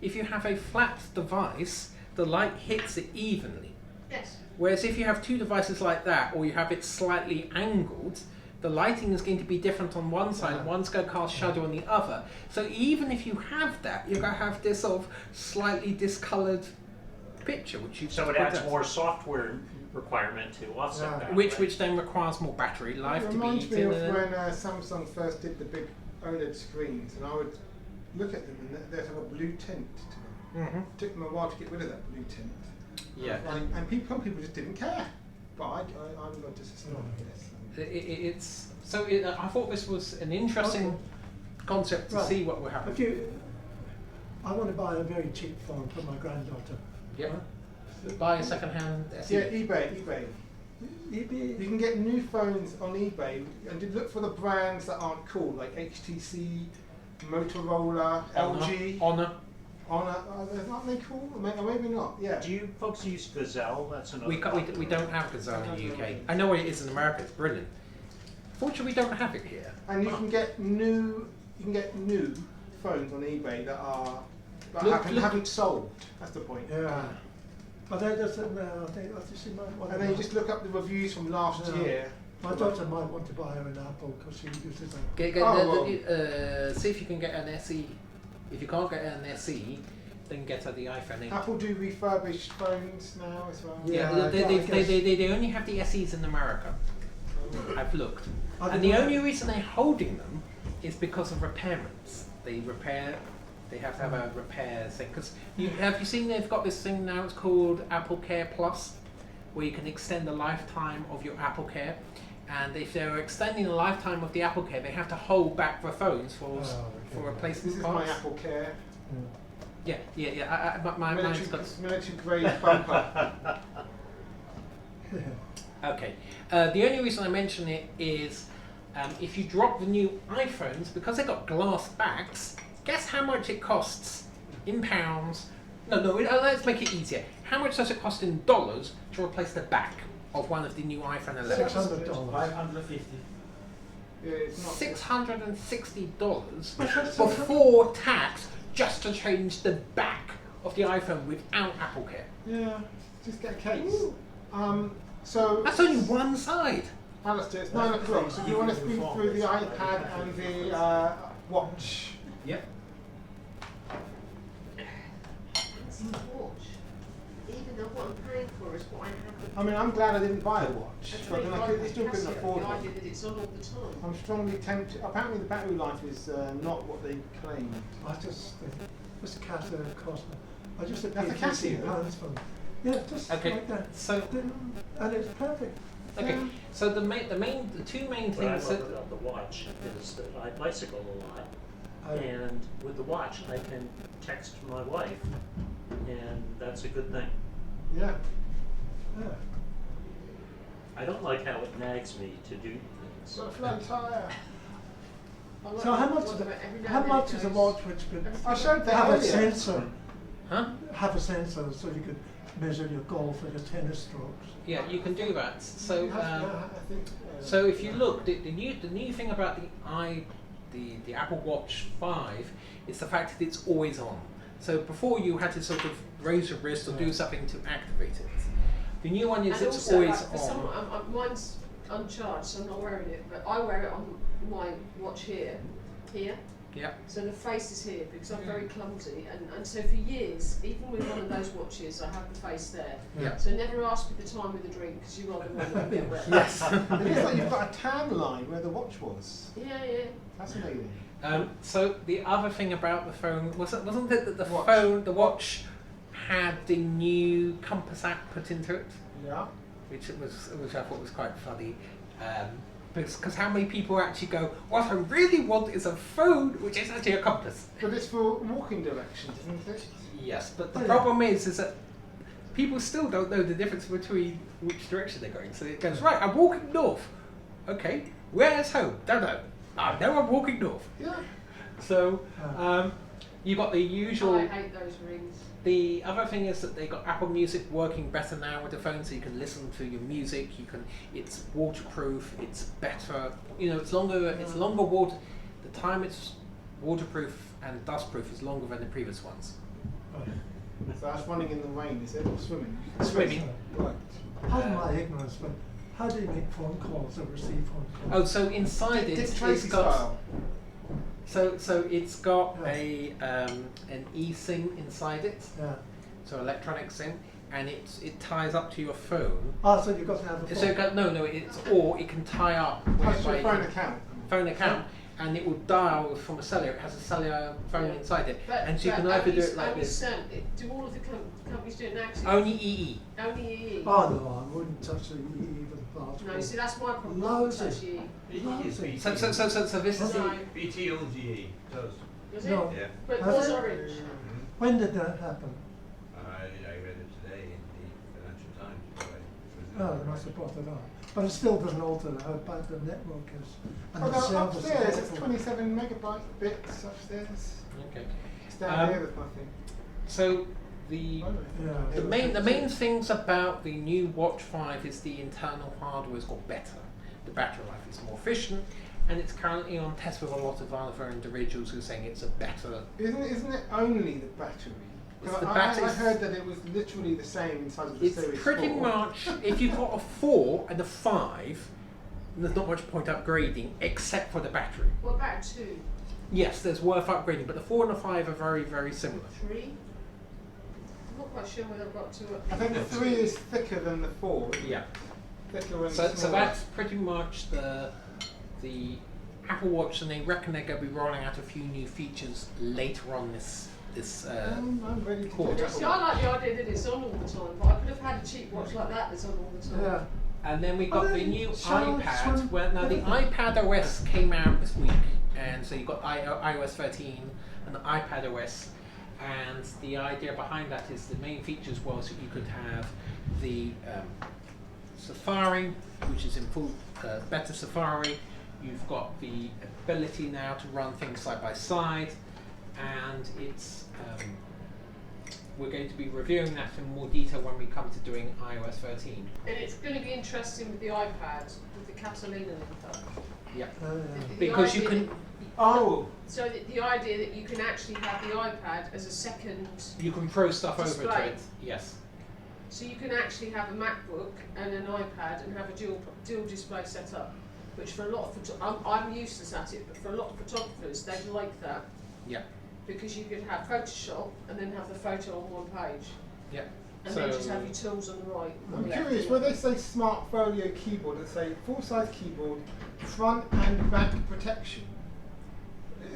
D: If you have a flat device, the light hits it evenly.
E: Yes.
D: Whereas if you have two devices like that, or you have it slightly angled, the lighting is going to be different on one side, and one's going to cast shadow on the other. So even if you have that, you're going to have this sort of slightly discoloured picture, which you
C: So it adds more software requirement to offset that.
D: Which then requires more battery life to be
A: reminds me
D: eaten.
A: of when Samsung first did the big OLED screens, and I would look at them and they'd have a blue tint to them. It took them a while to get rid of that blue tint.
D: Yeah.
A: And some people just didn't care. But I'm not just a snob, I guess.
D: I thought this was an interesting concept to see what will happen.
G: I want to buy a very cheap phone for my granddaughter.
D: Yeah. Buy a second-hand SE.
A: Yeah, eBay. You can get new phones on eBay, and you look for the brands that aren't cool, like HTC, Motorola, LG.
D: Honor.
A: Aren't they cool? Maybe not. Yeah.
C: Do you folks use Gazelle? That's another.
D: We don't have Gazelle in the UK. I know what it is in America. It's brilliant. Fortunately, we don't have it here.
A: And you can get new phones on eBay that haven't sold. That's the point.
G: Yeah. But there's I think she might want.
A: And then you just look up the reviews from last year.
G: My daughter might want to buy her an Apple because she uses
D: see if you can get an SE. If you can't get an SE, then get her the iPhone 8.
A: Apple do refurbished phones now as well.
D: Yeah, they only have the SEs in America. I've looked. And the only reason they're holding them is because of repairments. They have to have a repair thing. Because have you seen they've got this thing now, it's called Apple Care Plus, where you can extend the lifetime of your Apple Care. And if they're extending the lifetime of the Apple Care, they have to hold back the phones for replacement
A: This is
D: parts.
A: my Apple Care.
D: Yeah. Mine's got
A: military grade bumper.
D: Okay. The only reason I mention it is if you drop the new iPhones, because they've got glass backs, guess how much it costs in pounds? No, let's make it easier. How much does it cost in dollars to replace the back of one of the new iPhone 11?
G: $600.
B: $550.
A: Yeah, it's not
D: $660 before tax just to change the back of the iPhone without Apple Care.
A: Yeah, just get a case. So
D: that's only one side.
A: Alistair, it's 9 o'clock. So do you want to speak through the iPad and the watch?
D: Yep.
E: It's a watch. Even though what I'm paying for is what I have.
A: I mean, I'm glad I didn't buy a watch, but then I still couldn't afford
E: the
A: one.
E: idea that it's on all the time.
A: I'm strongly tempted. Apparently, the battery life is not what they claim.
G: I just think this Casio cost me. I just paid
A: That's a Casio?
G: £15 for them. Yeah, just like that.
D: So
G: and it's perfect.
D: Okay, so the two main
C: What I
D: things
C: love about the watch is that I bicycle a lot, and with the watch I can text my wife, and that's a good thing.
A: Yeah.
C: I don't like how it nags me to do things.
A: It's got a flat tyre.
G: So how much is a watch which could
A: I showed that
G: have a
A: earlier.
G: sensor?
D: Huh?
G: Have a sensor so you could measure your golf or your tennis strokes.
D: Yeah, you can do that. So,
A: I think,
D: so if you look, the new thing about the Apple Watch 5 is the fact that it's always on. So before you had to sort of raise your wrist or do something to activate it. The new one is
E: And
D: it's
E: also,
D: always
E: like, for
D: on.
E: mine's uncharged, so I'm not wearing it, but I wear it on my watch here.
D: Yeah.
E: So the face is here because I'm very clumsy, and so for years, even with one of those watches, I have the face there.
D: Yeah.
E: So never ask me the time with a drink because you rather want to get wet.
D: Yes.
A: It looks like you've got a tan line where the watch was.
E: Yeah.
A: Fascinating.
D: So the other thing about the phone wasn't it that the watch had the new Compass app put into it,
A: Yeah.
D: which I thought was quite funny. Because how many people actually go, what I really want is a phone which is actually a compass.
A: But it's for walking directions, isn't it?
D: Yes, but the problem is that people still don't know the difference between which direction they're going. So it goes, right, I'm walking north. Okay, where's home? Don't know. I know I'm walking north.
A: Yeah.
D: So you got the usual.
E: I hate those rings.
D: The other thing is that they got Apple Music working better now with the phone, so you can listen to your music. It's waterproof. It's better. It's longer. It's longer water. The time it's waterproof and dustproof is longer than the previous ones.
A: So that's running in the rain, is it? Or swimming?
D: Swimming.
A: Right.
G: Pardon my ignorance, but how do you make phone calls or receive phone calls?
D: Oh, so inside it's got. So it's got an eSIM inside it.
G: Yeah.
D: So electronic SIM, and it ties up to your phone.
G: So you've got to have a phone.
D: So it can tie up
A: That's your phone account.
D: Phone account, and it will dial from a cellular. It has a cellular phone inside it, and so you can either do it like this.
E: Do all of the companies do it now?
D: Only EE.
E: Only EE.
G: Oh no, I wouldn't touch the EE with a large.
E: No, you see that's my problem.
G: Loads
E: I
G: of-
E: touch EE.
D: So this is
N: BT owns EE. Does.
E: Does it?
G: No.
N: Yeah.
E: But it
G: Has
E: was
G: it?
E: orange.
G: When did that happen?
N: I read it today in the Financial Times.
G: Oh, they must have brought it up. But it still doesn't alter how bad the network is. And the
A: Oh,
G: service is
A: upstairs, it's
G: awful.
A: 27 megabyte bits upstairs.
D: Okay.
A: It's down here with nothing.
D: So the main things about the new Watch 5 is the internal hardware's got better. The battery life is more efficient, and it's currently on test with a lot of other individuals who are saying it's a better.
A: Isn't it only the battery?
D: It's the
A: I
D: battery.
A: heard that it was literally the same inside of the
D: It's
A: Series
D: pretty
A: 4.
D: much, if you've got a 4 and a 5, there's not much point upgrading except for the battery.
E: What about 2?
D: Yes, there's worth upgrading, but the 4 and the 5 are very, very similar.
E: 3? I'm not quite sure whether I've got 2 or
A: I think the 3 is thicker than the 4.
D: Yeah.
A: Thicker and
D: So
A: smaller.
D: that's pretty much the Apple Watch, and they reckon they're going to be rolling out a few new features later on this
A: I'm ready to
D: quarter.
E: See, I like the idea that it's on all the time, but I could have had a cheap watch like that that's on all the time.
G: Yeah.
D: And then we got the new
G: Charles,
D: iPad. Well, now the iPad OS came out this week, and so you got iOS 13 and the iPad OS. And the idea behind that is the main features was that you could have the Safari, which is in full better Safari. You've got the ability now to run things side by side, and it's we're going to be reviewing that in more detail when we come to doing iOS 13.
E: And it's going to be interesting with the iPad, with the Catalina linker.
D: Yeah.
E: The
D: Because you
E: idea
D: can.
A: Oh!
E: So the idea that you can actually have the iPad as a second
D: You can throw stuff over to
E: display.
D: it. Yes.
E: So you can actually have a MacBook and an iPad and have a dual display set up, which for a lot of I'm useless at it, but for a lot of photographers they like that.
D: Yeah.
E: Because you could have Photoshop and then have the photo on one page.
D: Yeah.
E: And then just have your tools on the right.
A: I'm curious, where they say Smart Folio keyboard, they say full-size keyboard, front and back protection.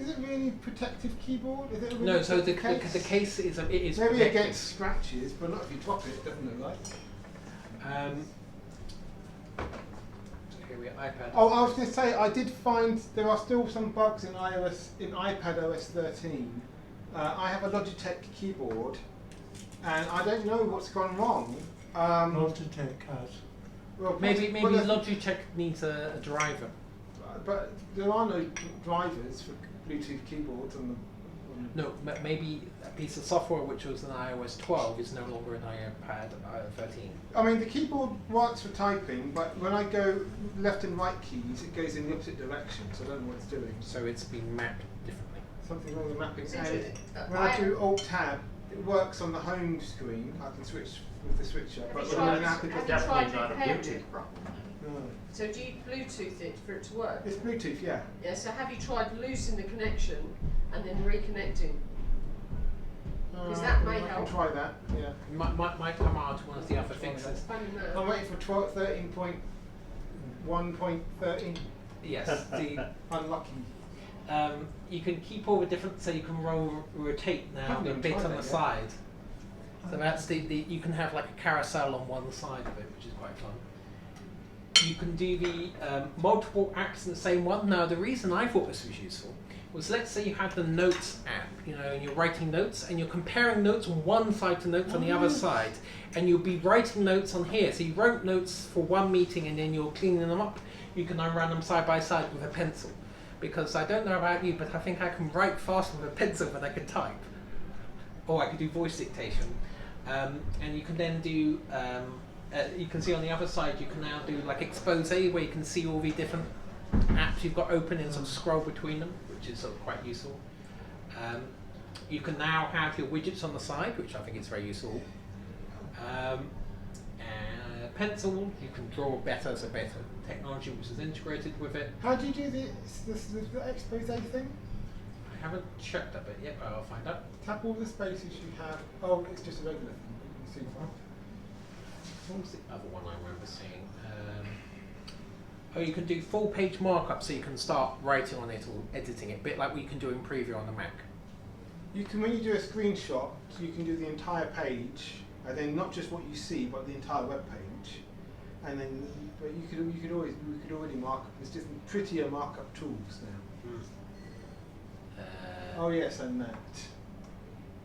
A: Is it really protective keyboard? Is it a really
D: No, so the
A: protective
D: case is it is
A: maybe
D: protected.
A: against scratches, but not if you drop it, doesn't it? Like.
D: Here we are, iPad.
A: Oh, I was going to say, I did find there are still some bugs in iPad OS 13. I have a Logitech keyboard, and I don't know what's gone wrong.
G: Logitech has.
A: Well,
D: Maybe
A: well, there's-
D: Logitech needs a driver.
A: But there are no drivers for Bluetooth keyboards on the.
D: No, maybe a piece of software which was in iOS 12 is no longer in iPad 13.
A: I mean, the keyboard works for typing, but when I go left and right keys, it goes in the opposite direction, so I don't know what it's doing.
D: So it's been mapped differently.
A: Something wrong with the mapping.
E: It's
A: And
E: interesting.
A: when I do Alt-Tab, it works on the home screen. I can switch with the switcher.
E: Have
A: But
E: you
A: when I'm
E: tried-
A: in Apple,
E: have you
C: Definitely
E: tried
C: not a
E: repairing
C: Bluetooth
E: it?
C: problem.
A: no.
E: So do you Bluetooth it for it to work?
A: It's Bluetooth, yeah.
E: Yeah, so have you tried losing the connection and then reconnecting? Because that may
A: I can
E: help.
A: try that, yeah.
D: Might come out one of the other fixes.
A: I'm waiting for 13.1.13.
D: Yes,
A: Unlucky.
D: you can keep all the different, so you can rotate now
A: Haven't
D: the
A: even
D: bit
A: tried
D: on
A: that
D: the
A: yet.
D: side. So that's you can have like a carousel on one side of it, which is quite fun. You can do the multiple apps in the same one. Now the reason I thought this was useful was, let's say you had the Notes app, and you're writing notes, and you're comparing notes on one side to notes on the other side, and you'll be writing notes on here. So you wrote notes for one meeting, and then you're cleaning them up. You can then run them side by side with a pencil, because I don't know about you, but I think I can write faster with a pencil than I can type, or I could do voice dictation, and you can then do. You can see on the other side, you can now do like expose, where you can see all the different apps you've got open and sort of scroll between them, which is sort of quite useful. You can now have your widgets on the side, which I think is very useful. Pencil, you can draw better, so better technology which is integrated with it.
A: How do you do the expose thing?
D: I haven't checked that bit yet, but I'll find out.
A: Tap all the spaces you have. Oh, it's just a regular thing. You can see fine.
D: What was the other one I remember seeing? You can do full page markup, so you can start writing on it or editing it, a bit like what you can do in Preview on the Mac.
A: You can, when you do a screenshot, you can do the entire page, and then not just what you see, but the entire web page. And then, but we could already mark up. There's different prettier markup tools now. Oh yes, and that.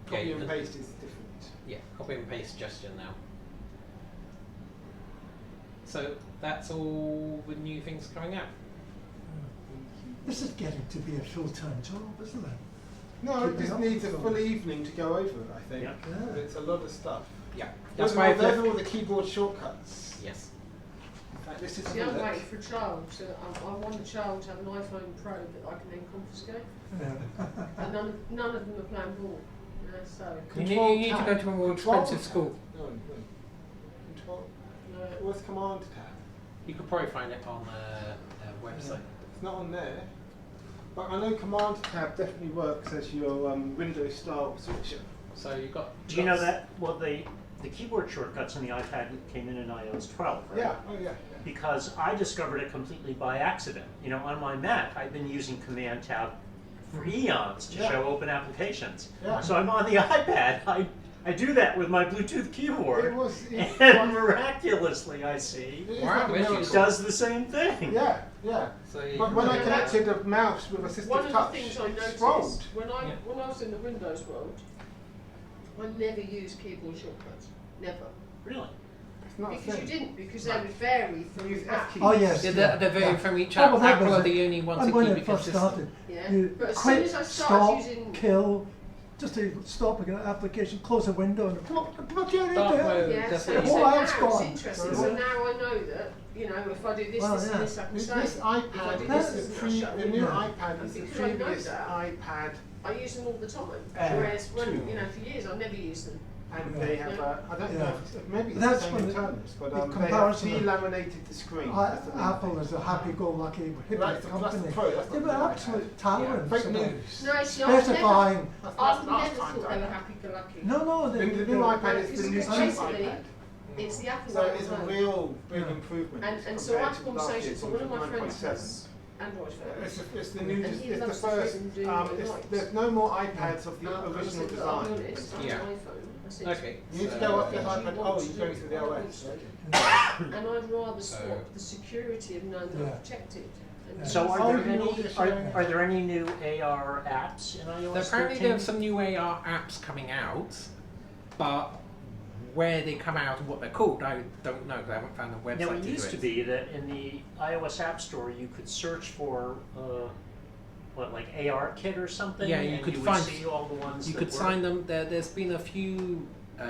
A: Copy and paste is different.
D: Yeah, copy and paste gesture now. So that's all the new things coming out.
G: This is getting to be a full-time job, isn't it?
A: No, it just needs a full evening to go over it, I think.
C: Yeah.
A: But it's a lot of stuff.
D: Yeah.
A: Those
D: That's why
A: are all the keyboard shortcuts.
D: Yes.
A: In fact, this is
E: See, I'm waiting for a child, so I want the child to have an iPhone Pro that I can then confiscate. And none of them are playing ball. So
D: You need to go to a more expensive school.
A: No. Control. No. What's Command tab?
D: You could probably find it on the website.
A: It's not on there. But I know Command tab definitely works as your Windows style switcher.
D: So you've got.
C: Do you know that? Well, the keyboard shortcuts on the iPad came in iOS 12, right?
A: Yeah. Oh yeah.
C: Because I discovered it completely by accident. On my Mac, I've been using Command Tab for eons to show open applications.
A: Yeah.
C: So I'm on the iPad. I do that with my Bluetooth keyboard,
A: It
C: and miraculously I see it does the same thing.
A: Yeah.
D: So
A: but when I connected a mouse with assistive
E: one of
A: touch,
E: the things I noticed
A: scrolled.
E: when I was in the Windows world, I never used keyboard shortcuts. Never.
C: Really?
E: Because you didn't, because they would vary from app.
G: Oh yes.
D: Yeah, they're varying from each app.
G: Well, that
D: Apple
G: was
D: are the only ones that
G: when
D: keep
G: it
D: it
G: first
D: consistent.
G: started.
E: Yeah.
G: You
E: But as
G: quit,
E: soon as I started
G: stop,
E: using
G: kill, just to stop an application, close a window, and plug it into
D: Dark
G: it.
D: mode.
E: yeah,
D: That's
E: so,
D: it.
G: The
E: so
G: whole
E: now
G: out's
E: it's
G: gone.
E: interesting. So now I know that, if I do this,
G: Well,
E: this,
G: yeah.
E: and this, I can
A: This
E: say.
A: iPad,
E: If I do
A: this
E: this,
A: is
E: this,
A: the
E: and that,
A: new iPad is the
E: Because I know
A: previous
E: that.
A: iPad,
E: I use them all the time. Whereas when,
A: two.
E: for years I never used them.
A: and they have I don't know, maybe it's
G: That's
A: the same
G: when
A: internals, but
G: the
A: they have
G: comparison of
A: delaminated the screen. That's the main
G: Apple
A: thing.
G: is a happy-go-lucky hippie
A: Right, so that's the
G: company.
A: Pro, that's
G: They
A: not
G: were
A: the iPad.
G: absolute tyrants.
A: Fake
G: about
A: news.
E: No, it's not.
G: Specifying.
E: I've
A: last
E: never
A: time's
E: thought they were
A: iPad.
E: happy-go-lucky.
G: No,
A: The
G: they,
A: new iPad is the new
E: Because
A: cheap
E: basically,
A: iPad.
E: it's the Apple
A: So
E: one
A: it's a
E: as well.
A: real big improvement.
E: And so
A: compared
E: I had
A: to last
E: conversations.
A: year's
E: So one of my friends
A: 9.7.
E: has Android phone.
A: It's the new,
E: And he
A: it's the
E: loves to
A: first,
E: sit and do what he likes.
A: there's no more iPads of the
E: And I
A: original
E: said, "Look, I'll
A: design.
E: be honest, I'm
D: Yeah.
E: an iPhone." I said,
D: Okay.
A: You need to
D: so-
A: go up the
E: "If you
A: iPad,
E: want
A: oh,
E: to
A: you're
E: do
A: going
E: it,
A: through the
E: I want
A: OS.
E: to." And I'd rather swap the security of knowing that I've checked it. And
C: So
A: Oh,
C: are
A: you
C: there
A: can
C: any
A: order
C: are there any new AR apps in iOS
D: Apparently
C: 13?
D: there are some new AR apps coming out, but where they come out and what they're called, I don't know because I haven't found a website.
C: Now, it
D: to
C: used
D: do
C: to be that in the iOS App Store you could search for like AR Kit or something.
D: Yeah, you
C: and
D: could
C: you
D: find.
C: would see all the ones.
D: You
C: that
D: could
C: were.
D: sign them. There's been a few.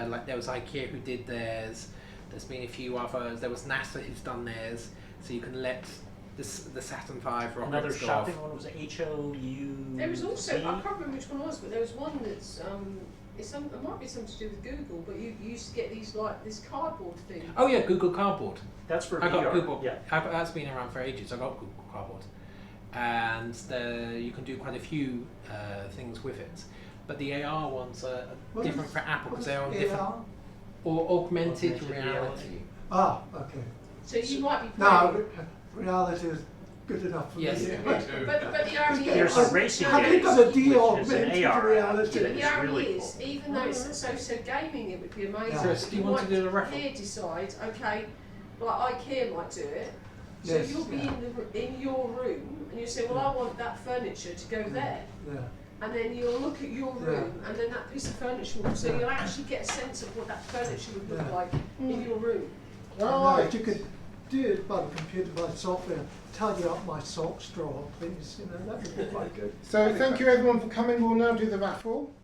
D: Like there was IKEA who did theirs. There's been a few others. There was NASA who's done theirs. So you can let the Saturn V rockets
C: Another
D: go
C: shopping
D: off.
C: one was HOU.
E: There was also, I can't remember which one it was, but there was one that's, it might be something to do with Google, but you used to get these, like, this cardboard thing.
D: Oh yeah, Google Cardboard.
C: That's for
D: I got
C: VR.
D: Google.
C: Yeah.
D: That's been around for ages. I got Google Cardboard, and you can do quite a few things with it. But the AR ones are different for Apple because they're on different. Or augmented reality.
G: Ah, okay.
E: So you might be
G: No, reality is good enough for
D: Yes.
G: me.
E: but the irony
C: There's
E: is,
C: a racing
G: Have you
C: game,
G: got a deal
C: which is an
G: augmented
C: AR.
G: reality?
E: but the irony
C: really
E: is,
C: cool.
E: even though it's so gaming, it would be amazing.
G: Yeah.
D: Chris, do you want to do the reference?
E: IKEA decides, okay, like IKEA might do it. So
G: Yes,
E: you'll be
G: yeah.
E: in your room, and you say, well, I want that furniture to go there.
G: Yeah.
E: And then you'll look at your room, and then that piece of furniture will, so
G: Yeah.
E: you'll actually get a sense of what that furniture would look
G: Yeah.
E: like in your room.
G: Now, if you could do it by the computer, by software, tidy up my socks drawer, please. You know, that would be quite good.
A: So thank you everyone for coming. We'll now do the raffle.